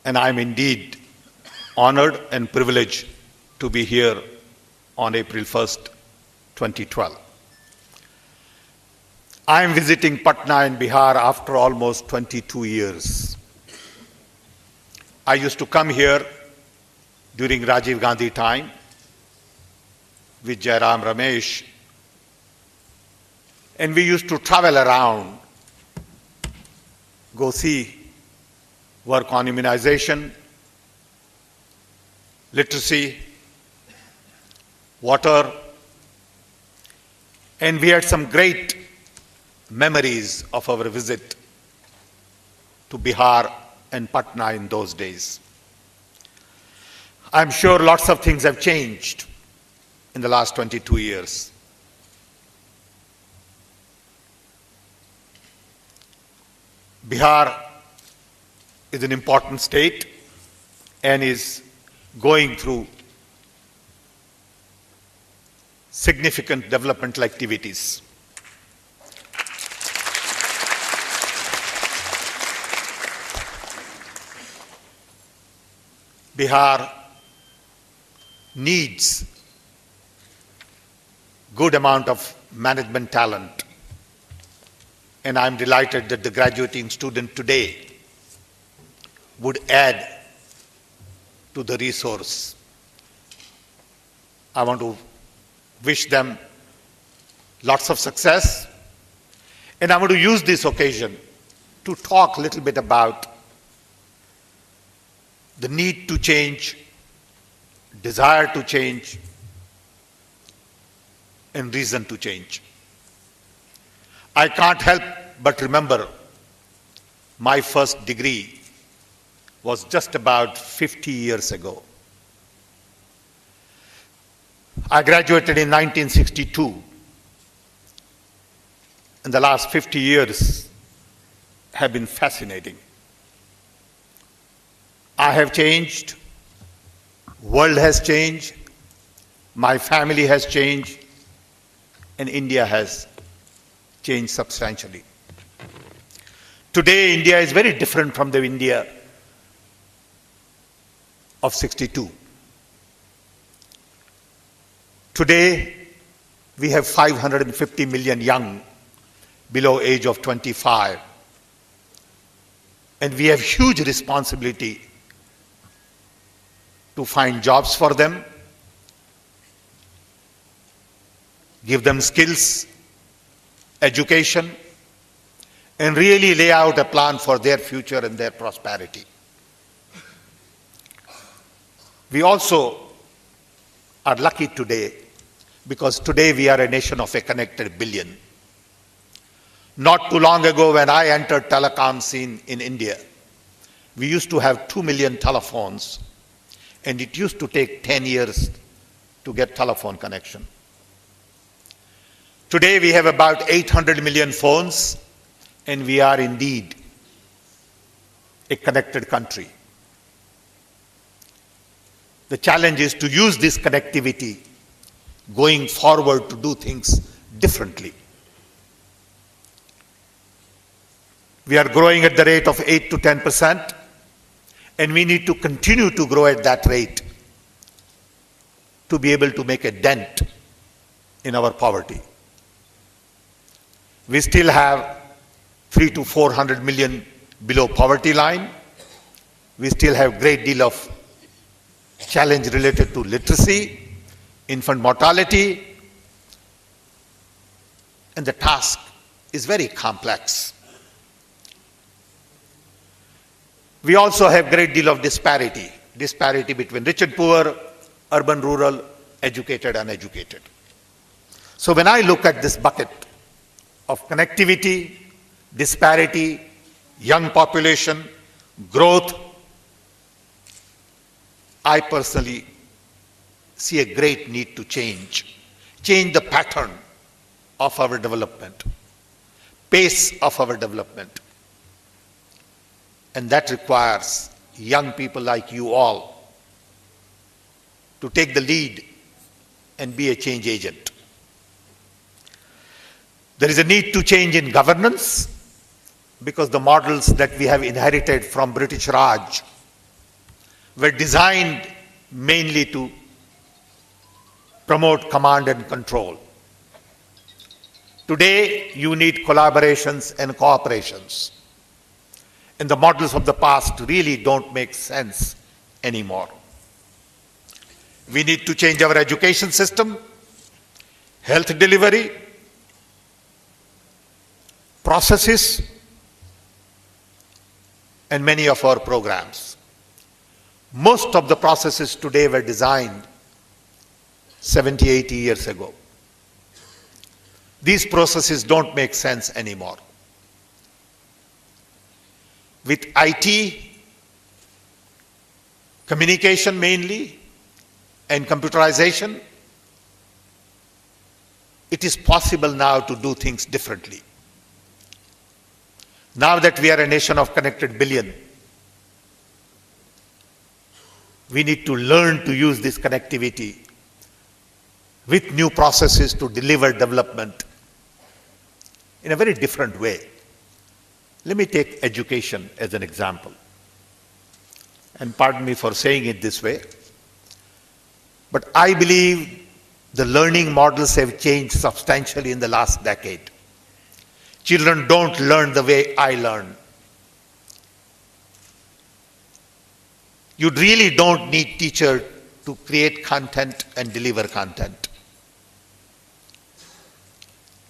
and I'm indeed honored and privileged to be here on April 1st, 2012. I am visiting Patna in Bihar after almost 22 years. I used to come here during Rajiv Gandhi time with Jairam Ramesh, and we used to travel around, go see, work on immunization, literacy, water, and we had some great memories of our visit to Bihar and Patna in those days. I'm sure lots of things have changed in the last 22 years. Bihar is an important state and is going through significant developmental activities. Bihar needs good amount of management talent. And I'm delighted that the graduating student today would add to the resource. I want to wish them lots of success. And I want to use this occasion to talk a little bit about the need to change, desire to change, and reason to change. I can't help but remember my first degree was just about 50 years ago. I graduated in 1962, and the last 50 years have been fascinating. I have changed, world has changed, my family has changed, and India has changed substantially. Today, India is very different from the India of 62. Today, we have 550 million young below age of 25. And we have huge responsibility to find jobs for them, give them skills, education, and really lay out a plan for their future and their prosperity. We also are lucky today because today we are a nation of a connected billion. Not too long ago when I entered telecom scene in India, we used to have 2 million telephones, and it used to take 10 years to get telephone connection. Today we have about 800 million phones, and we are indeed a connected country. The challenge is to use this connectivity going forward to do things differently. We are growing at the rate of 8 to 10%, and we need to continue to grow at that rate to be able to make a dent in our poverty. We still have 300 to 400 million below poverty line. We still have a great deal of challenge related to literacy, infant mortality, and the task is very complex. We also have a great deal of disparity between rich and poor, urban, rural, educated, uneducated. So when I look at this bucket of connectivity, disparity, young population, growth, I personally see a great need to change the pattern of our development, pace of our development. And that requires young people like you all to take the lead and be a change agent. There is a need to change in governance because the models that we have inherited from British Raj were designed mainly to promote command and control. Today, you need collaborations and cooperations. And the models of the past really don't make sense anymore. We need to change our education system, health delivery, processes, and many of our programs. Most of the processes today were designed 70, 80 years ago. These processes don't make sense anymore. With IT, communication mainly, and computerization, it is possible now to do things differently. Now that we are a nation of connected billion, we need to learn to use this connectivity with new processes to deliver development in a very different way. Let me take education as an example. And pardon me for saying it this way, but I believe The learning models have changed substantially in the last decade. Children don't learn the way I learn. You really don't need teachers to create content and deliver content.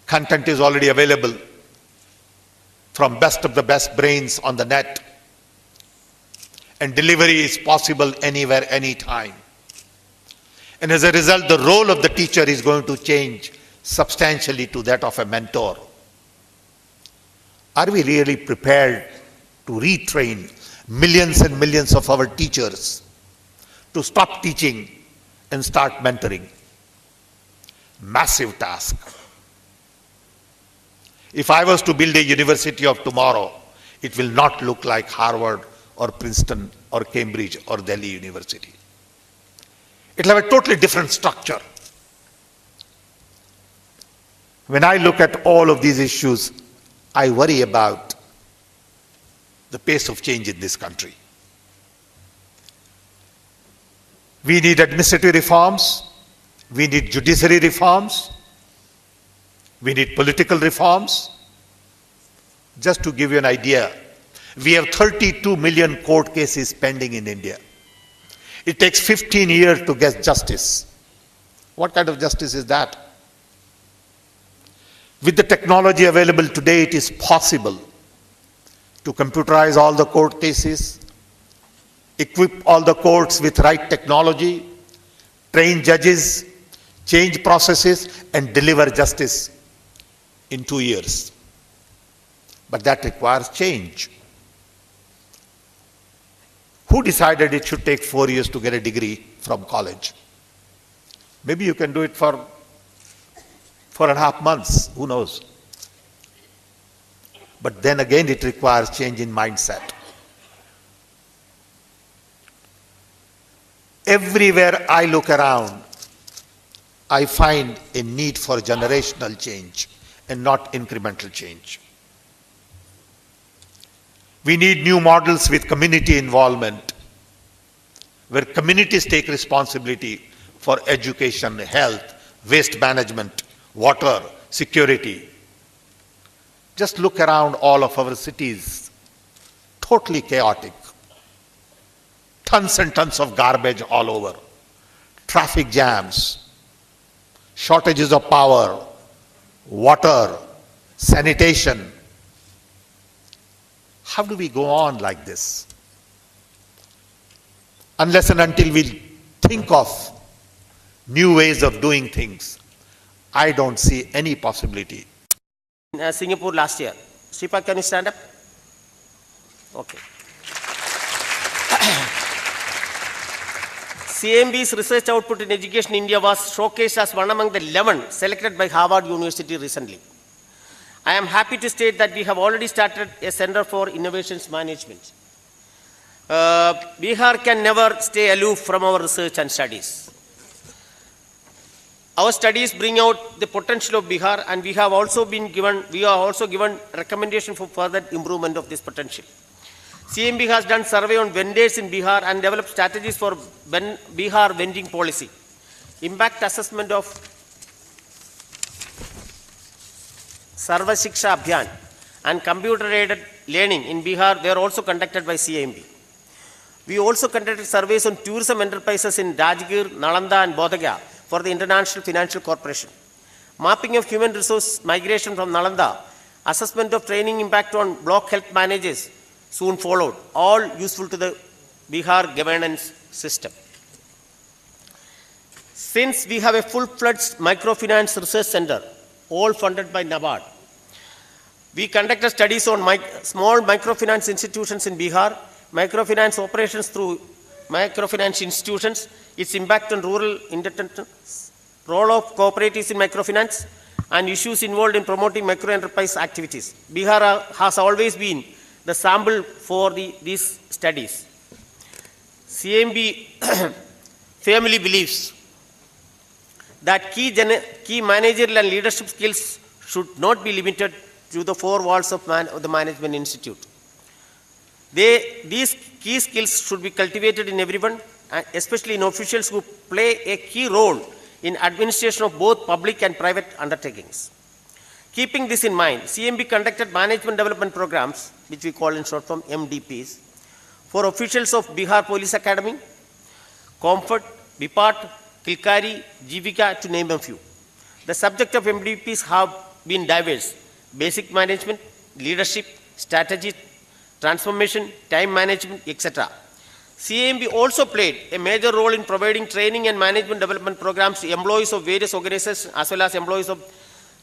Content is already available from best of the best brains on the net, and delivery is possible anywhere, anytime. And as a result, the role of the teacher is going to change substantially to that of a mentor. Are we really prepared to retrain millions and millions of our teachers to stop teaching and start mentoring? Massive task. If I was to build a university of tomorrow, it will not look like Harvard or Princeton or Cambridge or Delhi University. It will have a totally different structure. When I look at all of these issues, I worry about the pace of change in this country. We need administrative reforms, we need judiciary reforms, we need political reforms. Just to give you an idea, we have 32 million court cases pending in India. It takes 15 years to get justice. What kind of justice is that? With the technology available today, it is possible to computerize all the court cases, equip all the courts with right technology, train judges, change processes, and deliver justice in 2 years. But that requires change. Who decided it should take 4 years to get a degree from college? Maybe you can do it for 4.5 months, who knows? But then again, it requires change in mindset. Everywhere I look around, I find a need for generational change and not incremental change. We need new models with community involvement, where communities take responsibility for education, health, waste management, water, security. Just look around all of our cities, totally chaotic. Tons and tons of garbage all over, traffic jams, shortages of power, water, sanitation. How do we go on like this? Unless and until we think of new ways of doing things, I don't see any possibility. In Singapore last year. Sripa, can you stand up? Okay. CMB's research output in education in India was showcased as one among the 11 selected by Harvard University recently. I am happy to state that we have already started a Center for Innovations Management. Bihar can never stay aloof from our research and studies. Our studies bring out the potential of Bihar, and we are also given recommendation for further improvement of this potential. CMB has done survey on vendors in Bihar and developed strategies for Bihar vending policy. Impact assessment of Sarva Shiksha Abhiyan and computer-aided learning in Bihar were also conducted by CMB. We also conducted surveys on tourism enterprises in Rajgir, Nalanda and Bodh Gaya for the International Financial Corporation. Mapping of human resource migration from Nalanda, assessment of training impact on block health managers soon followed, all useful to the Bihar governance system. Since we have a full-fledged microfinance research center, all funded by NABARD, we conducted studies on small microfinance institutions in Bihar, microfinance operations through microfinance institutions, its impact on rural indebtedness, role of cooperatives in microfinance, and issues involved in promoting microenterprise activities. Bihar has always been the sample for these studies. CMB firmly believes that key managerial and leadership skills should not be limited to the four walls of the Management Institute. These key skills should be cultivated in everyone, especially in officials who play a key role in administration of both public and private undertakings. Keeping this in mind, CMB conducted management development programs, which we call in short form MDPs, for officials of Bihar Police Academy, Comfort, Bipat, Kilkari, Jivika, to name a few. The subject of MDPs have been diverse: basic management, leadership, strategy, transformation, time management, etc. CAMB also played a major role in providing training and management development programs to employees of various organizations as well as employees of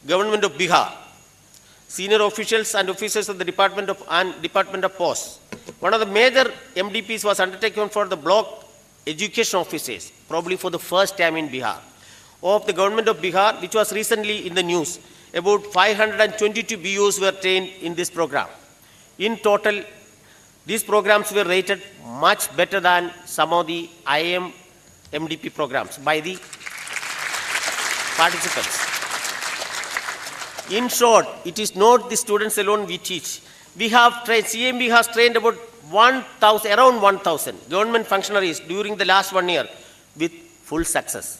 Government of Bihar, senior officials and officers of the Department of Posts. One of the major MDPs was undertaken for the block education officers, probably for the first time in Bihar, of the Government of Bihar, which was recently in the news. About 522 BOs were trained in this program. In total, these programs were rated much better than some of the IIM MDP programs by the participants. In short, it is not the students alone we teach. We have trained, CMB has trained about around 1,000 government functionaries during the last 1 year with full success.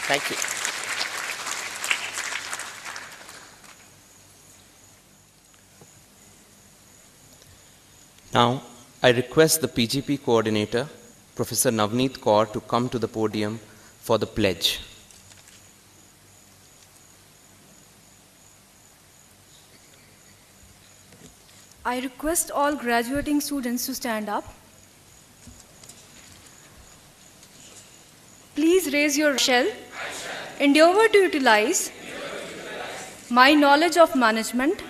Thank you. Now, I request the PGP coordinator, Professor Navneet Kaur, to come to the podium for the pledge. I request all graduating students to stand up. Please raise your shell. Endeavor to utilize my knowledge of management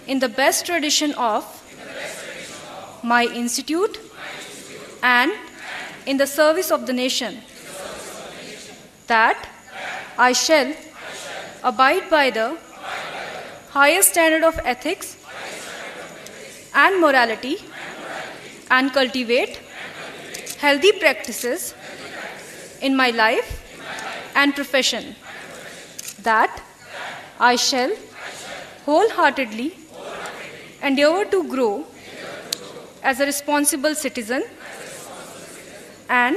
in the best tradition of my institute and in the service of the nation. That I shall abide by the highest standard of ethics and morality and cultivate healthy practices in my life and profession. That I shall wholeheartedly endeavor to grow as a responsible citizen and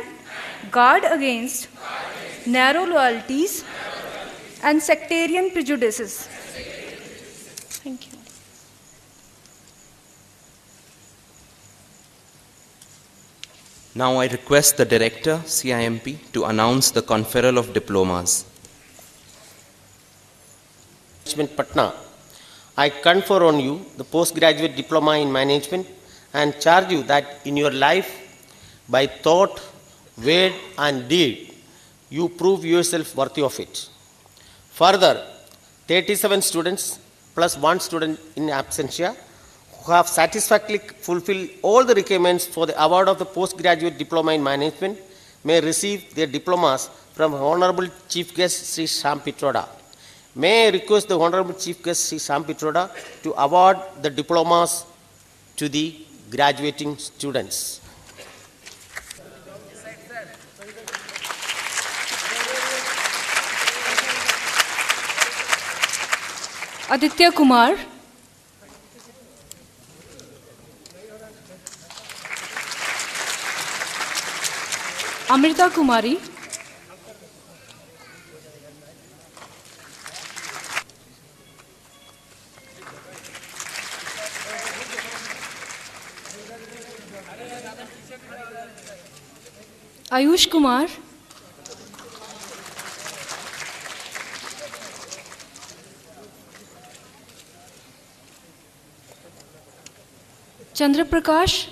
guard against narrow loyalties and sectarian prejudices. Thank you. Now I request the Director, CIMP, to announce the conferral of diplomas. Management Patna, I confer on you the postgraduate diploma in management and charge you that in your life, by thought, word and deed, you prove yourself worthy of it. Further, 37 students plus 1 student in absentia who have satisfactorily fulfilled all the requirements for the award of the postgraduate diploma in management may receive their diplomas from Honorable Chief Guest Sri Shyam Pitroda. May I request the Honorable Chief Guest Sri Shyam Pitroda to award the diplomas to the graduating students. Aditya Kumar, Amrita Kumari, Ayush Kumar, Chandra Prakash,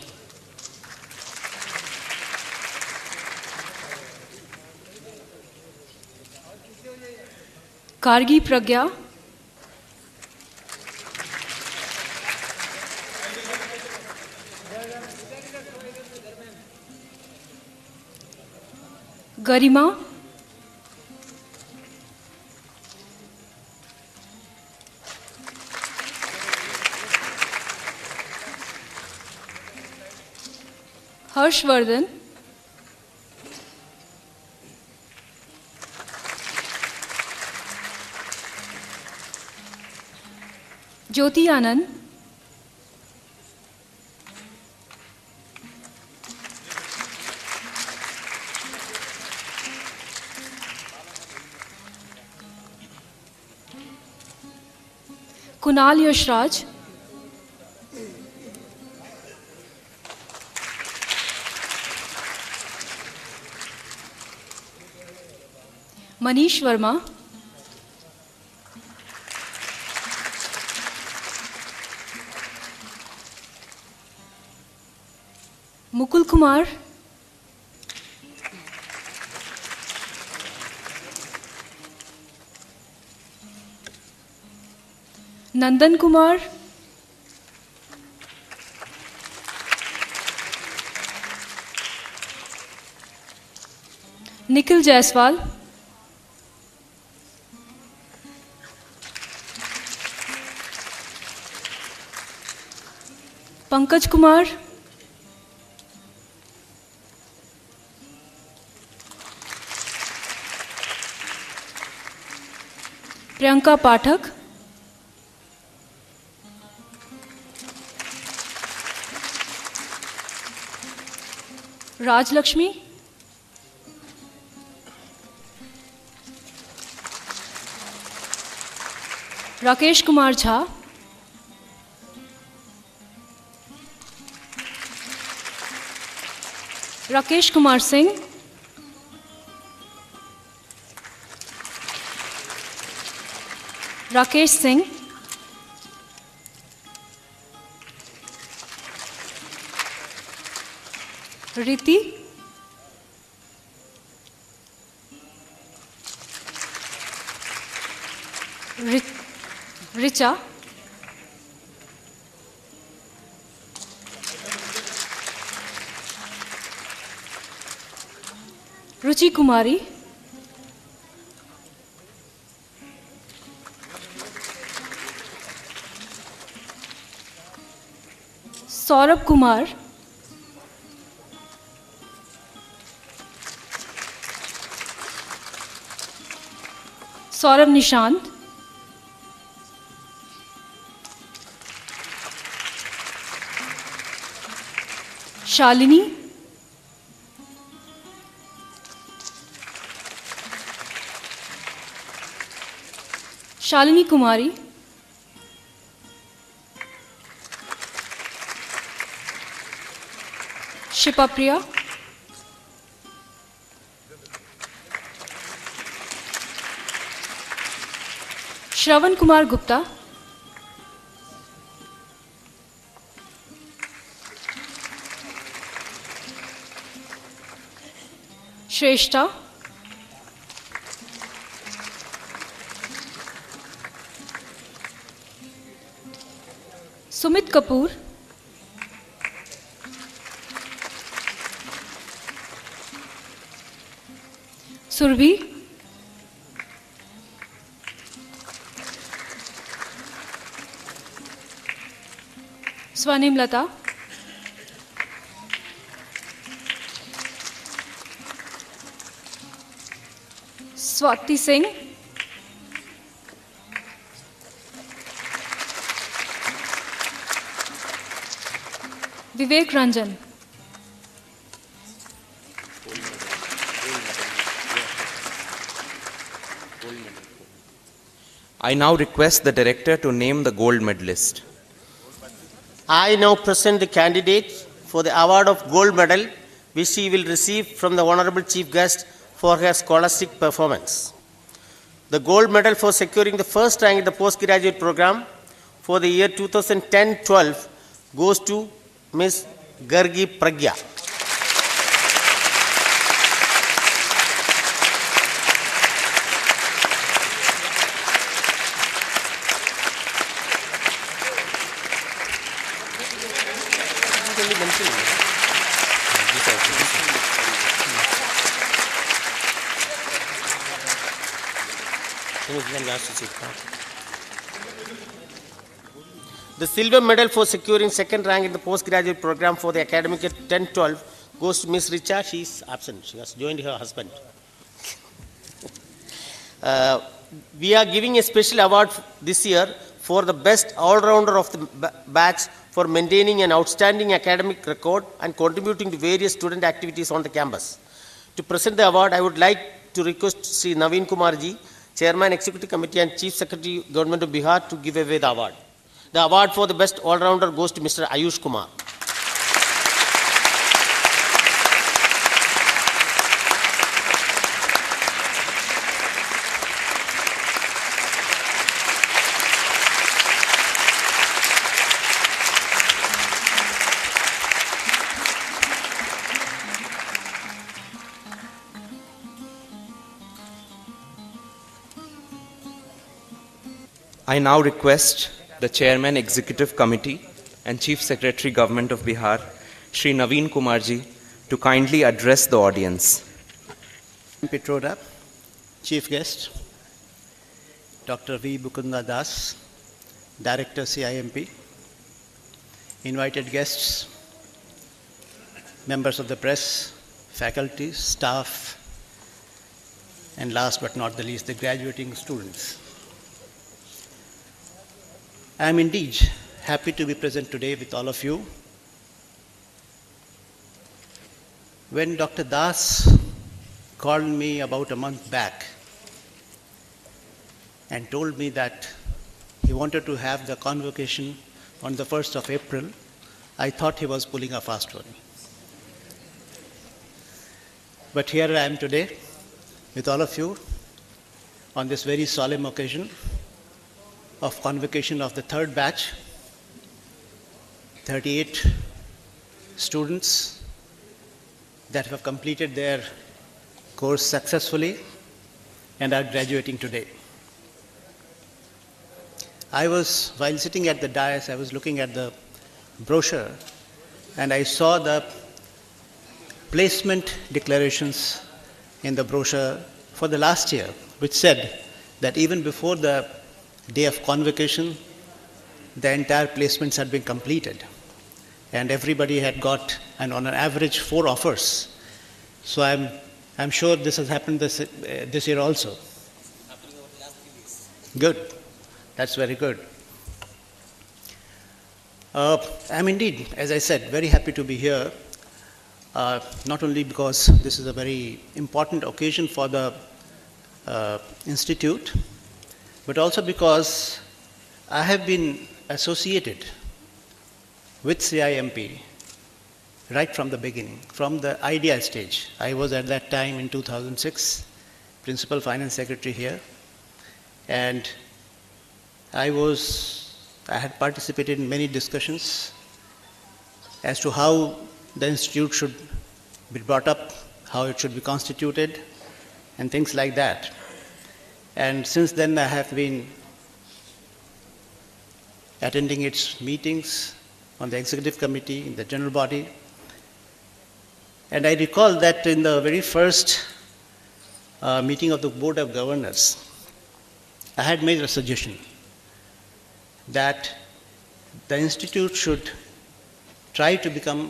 Kargi Pragya, Garima, Harshvardhan, Jyoti Anand, Kunal Yashraj, Manish Verma, Mukul Kumar, Nandan Kumar, Nikhil Jaiswal, Pankaj Kumar, Priyanka Pathak, Raj Lakshmi, Rakesh Kumar Jha, Rakesh Kumar Singh, Rakesh Singh, Riti, Richa, Ruchi Kumari, Saurabh Kumar, Saurabh Nishant, Shalini, Shalini Kumari, Shipapriya, Shravan Kumar Gupta, Shrestha, Sumit Kapoor, Surbhi, Swanim Lata, Swati Singh, Vivek Ranjan, I now request the Director to name the gold medalist. I now present the candidate for the award of gold medal, which she will receive from the Honorable Chief Guest for her scholastic performance. The gold medal for securing the first rank in the postgraduate program for the year 2010-12 goes to Ms. Gargi Pragya. The silver medal for securing second rank in the postgraduate program for the academic year 10-12 goes to Ms. Richa. She is absent. She has joined her husband. We are giving a special award this year for the best all-rounder of the batch for maintaining an outstanding academic record and contributing to various student activities on the campus. To present the award, I would like to request Sri Naveen Kumar ji, Chairman, Executive Committee and Chief Secretary, Government of Bihar, to give away the award. The award for the best all-rounder goes to Mr. Ayush Kumar. I now request the Chairman, Executive Committee and Chief Secretary, Government of Bihar, Shri Naveen Kumarji, to kindly address the audience. Pitroda, Chief Guest, Dr. V. Mukunda Das, Director CIMP, invited guests, members of the press, faculty, staff, and last but not the least, the graduating students. I am indeed happy to be present today with all of you. When Dr. Das called me about a month back and told me that he wanted to have the convocation on the 1st of April, I thought he was pulling a fast one. But here I am today with all of you on this very solemn occasion of convocation of the third batch, 38 students that have completed their course successfully and are graduating today. While sitting at the dais, I was looking at the brochure and I saw the placement declarations in the brochure for the last year, which said that even before the day of convocation, the entire placements had been completed. And everybody had got, and on an average, 4 offers. So I'm sure this has happened this year also. Good. That's very good. I'm indeed, as I said, very happy to be here, not only because this is a very important occasion for the Institute, but also because I have been associated with CIMP right from the beginning, from the idea stage. I was at that time in 2006, Principal Finance Secretary here, and I had participated in many discussions as to how the Institute should be brought up, how it should be constituted, and things like that. And since then, I have been attending its meetings on the executive committee, in the general body. And I recall that in the very first meeting of the Board of Governors, I had made a suggestion that the Institute should try to become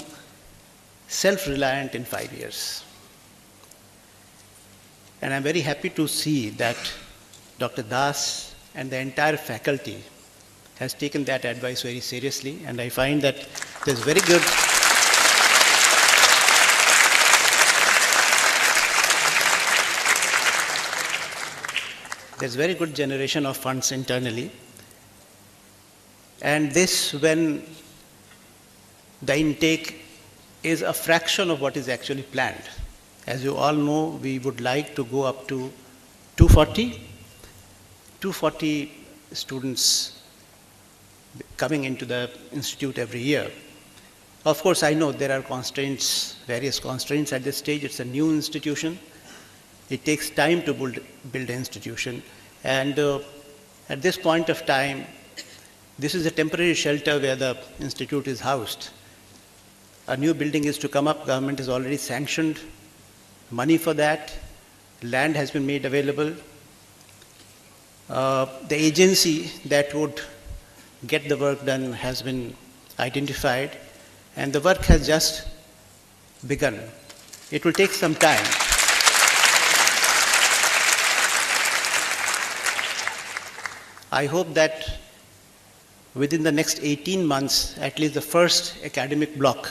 self-reliant in 5 years. And I'm very happy to see that Dr. Das and the entire faculty has taken that advice very seriously, and I find that there's very good generation of funds internally. And this, when the intake is a fraction of what is actually planned. As you all know, we would like to go up to 240 students coming into the institute every year. Of course, I know there are constraints, various constraints at this stage. It's a new institution. It takes time to build an institution. And at this point of time, this is a temporary shelter where the institute is housed. A new building is to come up. Government has already sanctioned money for that. Land has been made available. The agency that would get the work done has been identified, and the work has just begun. It will take some time. I hope that within the next 18 months, at least the first academic block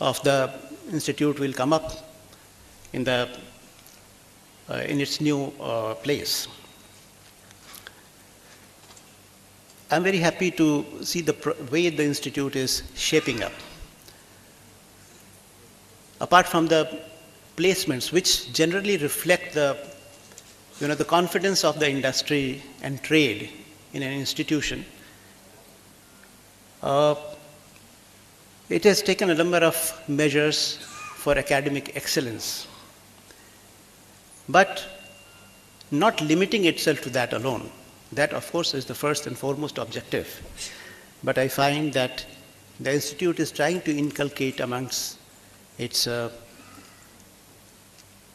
of the institute will come up in the in its new place. I'm very happy to see the way the institute is shaping up. Apart from the placements, which generally reflect the confidence of the industry and trade in an institution, it has taken a number of measures for academic excellence, but not limiting itself to that alone. That, of course, is the first and foremost objective. But I find that the institute is trying to inculcate amongst its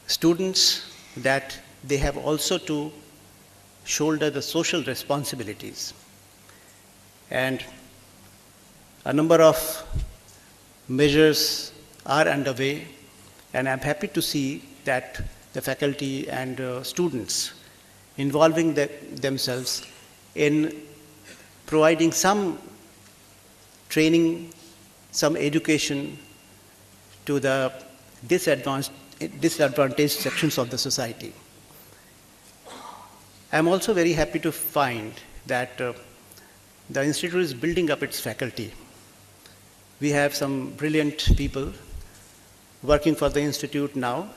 students that they have also to shoulder the social responsibilities. And a number of measures are underway, and I'm happy to see that the faculty and students involving themselves in providing some training, some education to the disadvantaged sections of the society. I'm also very happy to find that the institute is building up its faculty. We have some brilliant people working for the institute now.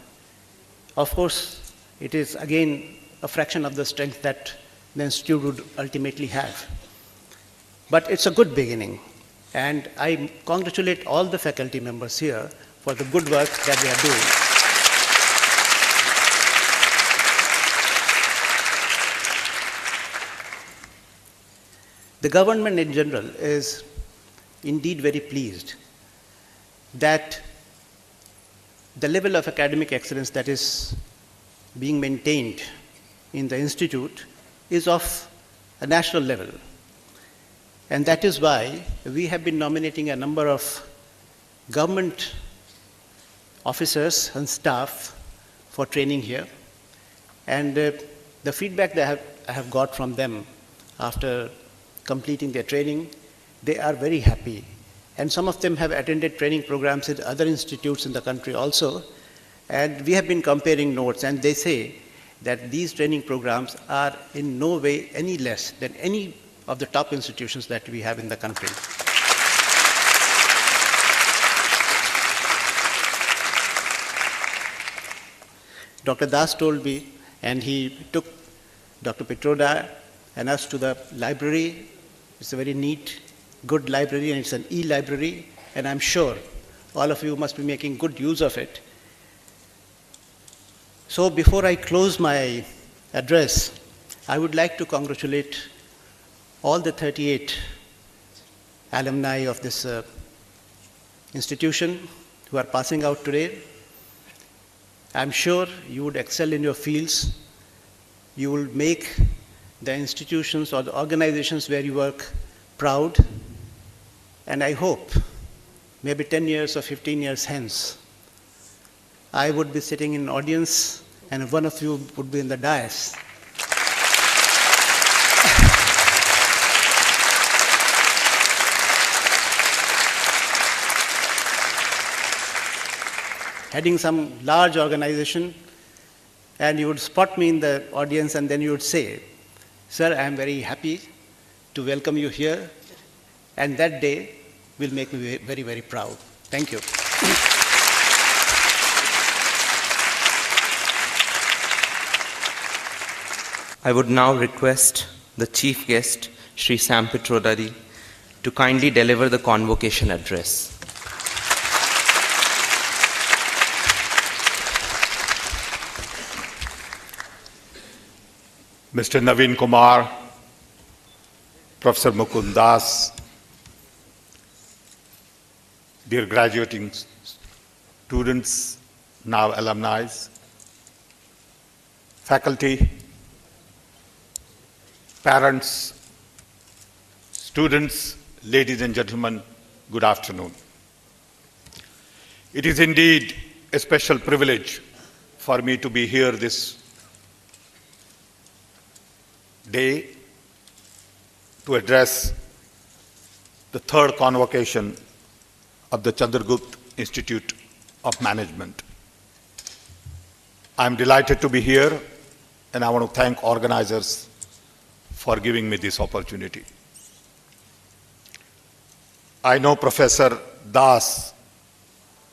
Of course, it is again a fraction of the strength that the institute would ultimately have. But it's a good beginning, and I congratulate all the faculty members here for the good work that they are doing. The government in general is indeed very pleased that the level of academic excellence that is being maintained in the institute is of a national level. And that is why we have been nominating a number of government officers and staff for training here. And the feedback that I have got from them after completing their training, they are very happy. And some of them have attended training programs at other institutes in the country also. And we have been comparing notes, and they say that these training programs are in no way any less than any of the top institutions that we have in the country. Dr. Das told me, and he took Dr. Petroda and us to the library. It's a very neat, good library, and it's an e-library, and I'm sure all of you must be making good use of it. So before I close my address, I would like to congratulate all the 38 alumni of this institution who are passing out today. I'm sure you would excel in your fields. You will make the institutions or the organizations where you work proud. And I hope maybe 10 years or 15 years hence, I would be sitting in an audience and one of you would be in the dais. Heading some large organization, and you would spot me in the audience, and then you would say, "Sir, I am very happy to welcome you here," and that day will make me very, very proud. Thank you. I would now request the chief guest, Sri Sam Petrodadi, to kindly deliver the convocation address. Mr. Naveen Kumar, Professor Mukund Das, dear graduating students, now alumni, faculty, parents, students, ladies and gentlemen, good afternoon. It is indeed a special privilege for me to be here this day to address the third convocation of the Chandragupta Institute of Management. I'm delighted to be here, and I want to thank organizers for giving me this opportunity. I know Professor Das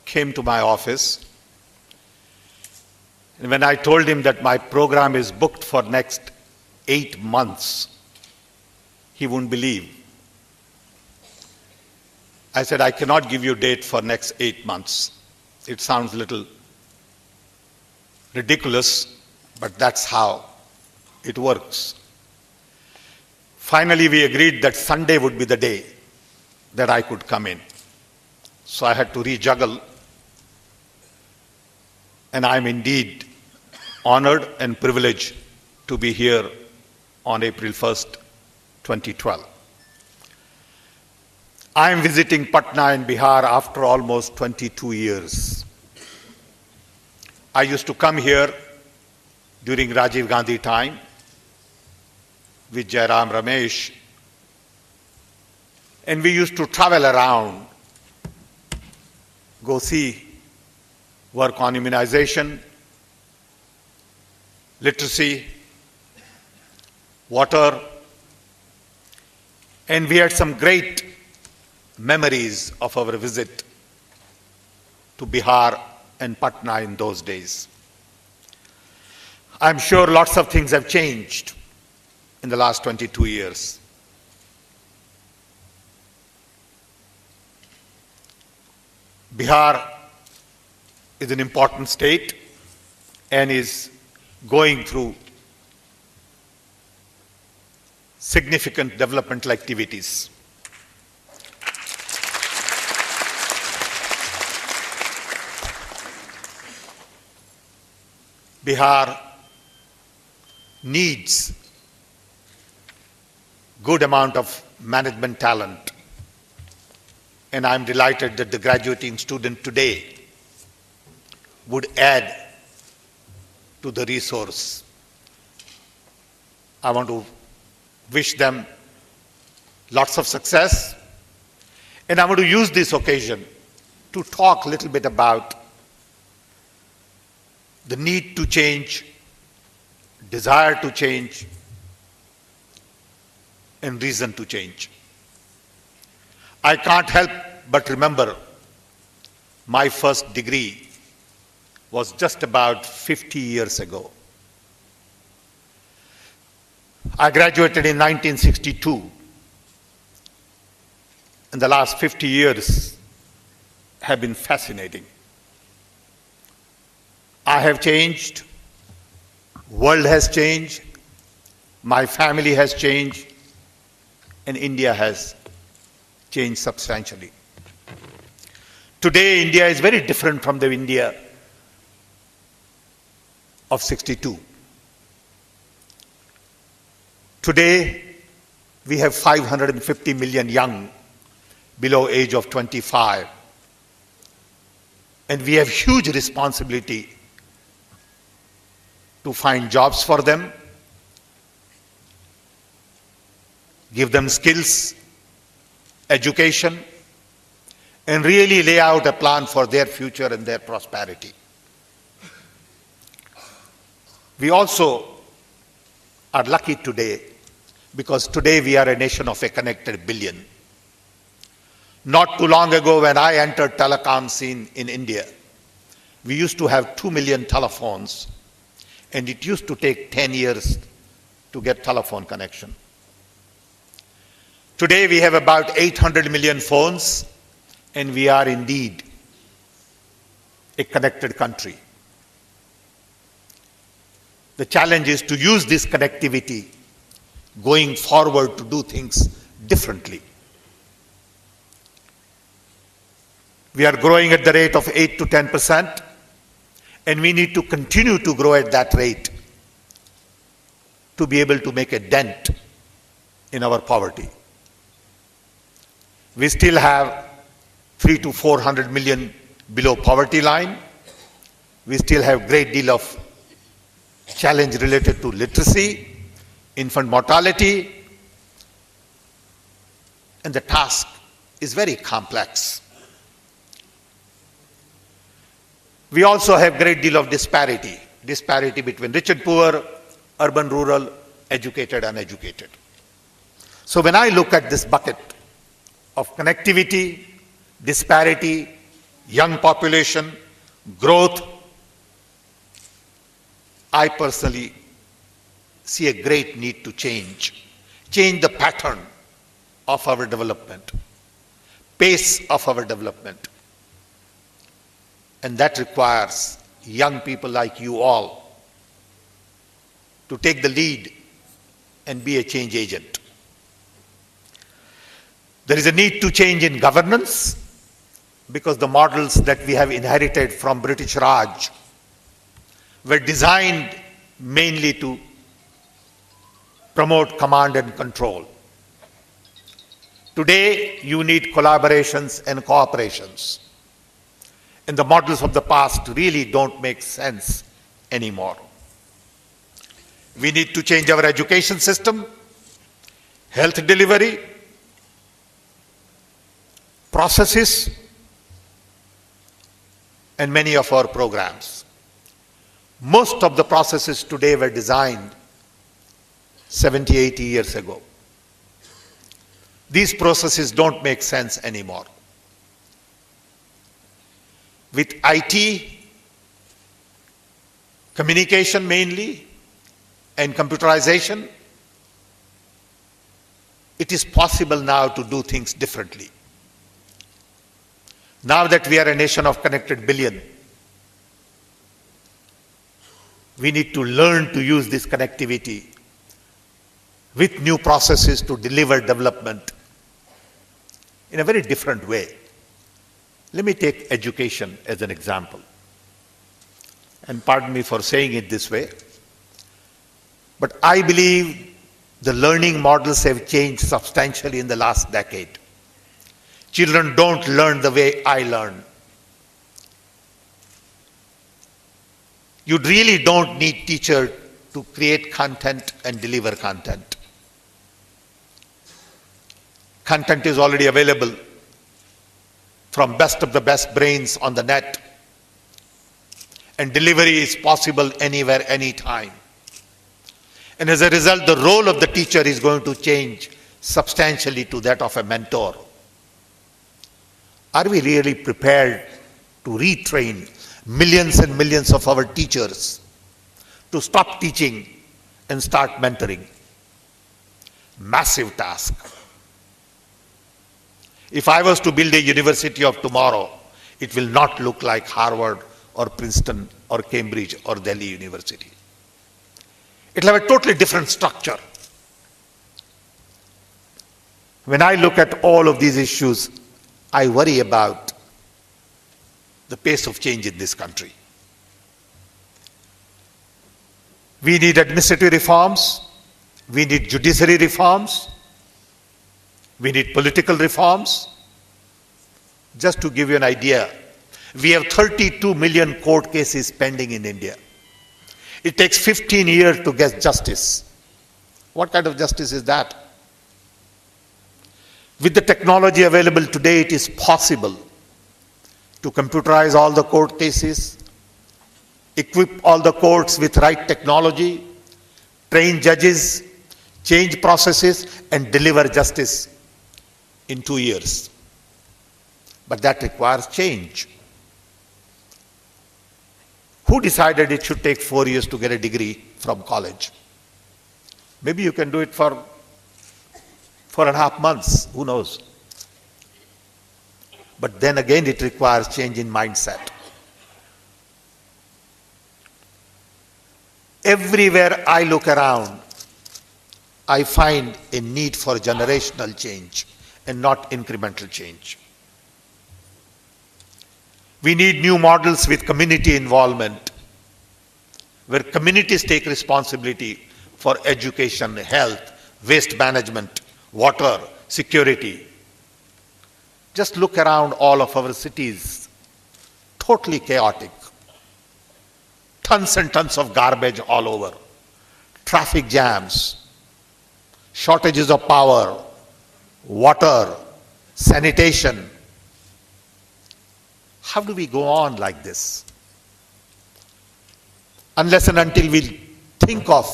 came to my office, and when I told him that my program is booked for next 8 months, he wouldn't believe. I said, I cannot give you a date for next 8 months. It sounds a little ridiculous, but that's how it works. Finally, we agreed that Sunday would be the day that I could come in. So I had to rejuggle, and I'm indeed honored and privileged to be here on April 1st, 2012. I am visiting Patna in Bihar after almost 22 years. I used to come here during Rajiv Gandhi time with Jairam Ramesh, and we used to travel around, go see, work on immunization, literacy, water, and we had some great memories of our visit to Bihar and Patna in those days. I'm sure lots of things have changed in the last 22 years. Bihar is an important state and is going through significant developmental activities. Bihar needs good amount of management talent, and I'm delighted that the graduating student today would add to the resource. I want to wish them lots of success, and I want to use this occasion to talk a little bit about the need to change, desire to change, and reason to change. I can't help but remember my first degree was just about 50 years ago. I graduated in 1962, and the last 50 years have been fascinating. I have changed, world has changed, my family has changed, and India has changed substantially. Today, India is very different from the India of 62. Today, we have 550 million young below age of 25, and we have huge responsibility to find jobs for them, give them skills, education, and really lay out a plan for their future and their prosperity. We also are lucky today because today we are a nation of a connected billion. Not too long ago, when I entered telecom scene in India, we used to have 2 million telephones, and it used to take 10 years to get telephone connection. Today we have about 800 million phones, and we are indeed a connected country. The challenge is to use this connectivity going forward to do things differently. We are growing at the rate of 8 to 10%, and we need to continue to grow at that rate to be able to make a dent in our poverty. We still have 300 to 400 million below poverty line. We still have a great deal of challenge related to literacy, infant mortality, and the task is very complex. We also have a great deal of disparity. disparity between rich and poor, urban, rural, educated, uneducated. So when I look at this bucket of connectivity, disparity, young population, growth, I personally see a great need to change the pattern of our development, pace of our development. And that requires young people like you all to take the lead and be a change agent. There is a need to change in governance because the models that we have inherited from British Raj were designed mainly to promote command and control. Today, you need collaborations and cooperations. And the models of the past really don't make sense anymore. We need to change our education system, health delivery, processes, and many of our programs. Most of the processes today were designed 70, 80 years ago. These processes don't make sense anymore. With IT, communication mainly, and computerization, it is possible now to do things differently. Now that we are a nation of connected billion, we need to learn to use this connectivity with new processes to deliver development in a very different way. Let me take education as an example. And pardon me for saying it this way, but I believe the learning models have changed substantially in the last decade. Children don't learn the way I learn. You really don't need teachers to create content and deliver content. Content is already available from best of the best brains on the net, and delivery is possible anywhere, anytime. And as a result, the role of the teacher is going to change substantially to that of a mentor. Are we really prepared to retrain millions and millions of our teachers to stop teaching and start mentoring? Massive task. If I was to build a university of tomorrow, it will not look like Harvard or Princeton or Cambridge or Delhi University. It will have a totally different structure. When I look at all of these issues, I worry about the pace of change in this country. We need administrative reforms, we need judiciary reforms, we need political reforms. Just to give you an idea, we have 32 million court cases pending in India. It takes 15 years to get justice. What kind of justice is that? With the technology available today, it is possible to computerize all the court cases, equip all the courts with right technology, train judges, change processes, and deliver justice in 2 years. But that requires change. Who decided it should take 4 years to get a degree from college? Maybe you can do it for 4.5 months, who knows? But then again, it requires change in mindset. Everywhere I look around, I find a need for generational change and not incremental change. We need new models with community involvement, where communities take responsibility for education, health, waste management, water, security. Just look around all of our cities, totally chaotic. Tons and tons of garbage all over, traffic jams, shortages of power, water, sanitation. How do we go on like this? unless and until we think of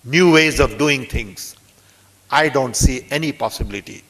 new ways of doing things, I don't see any possibility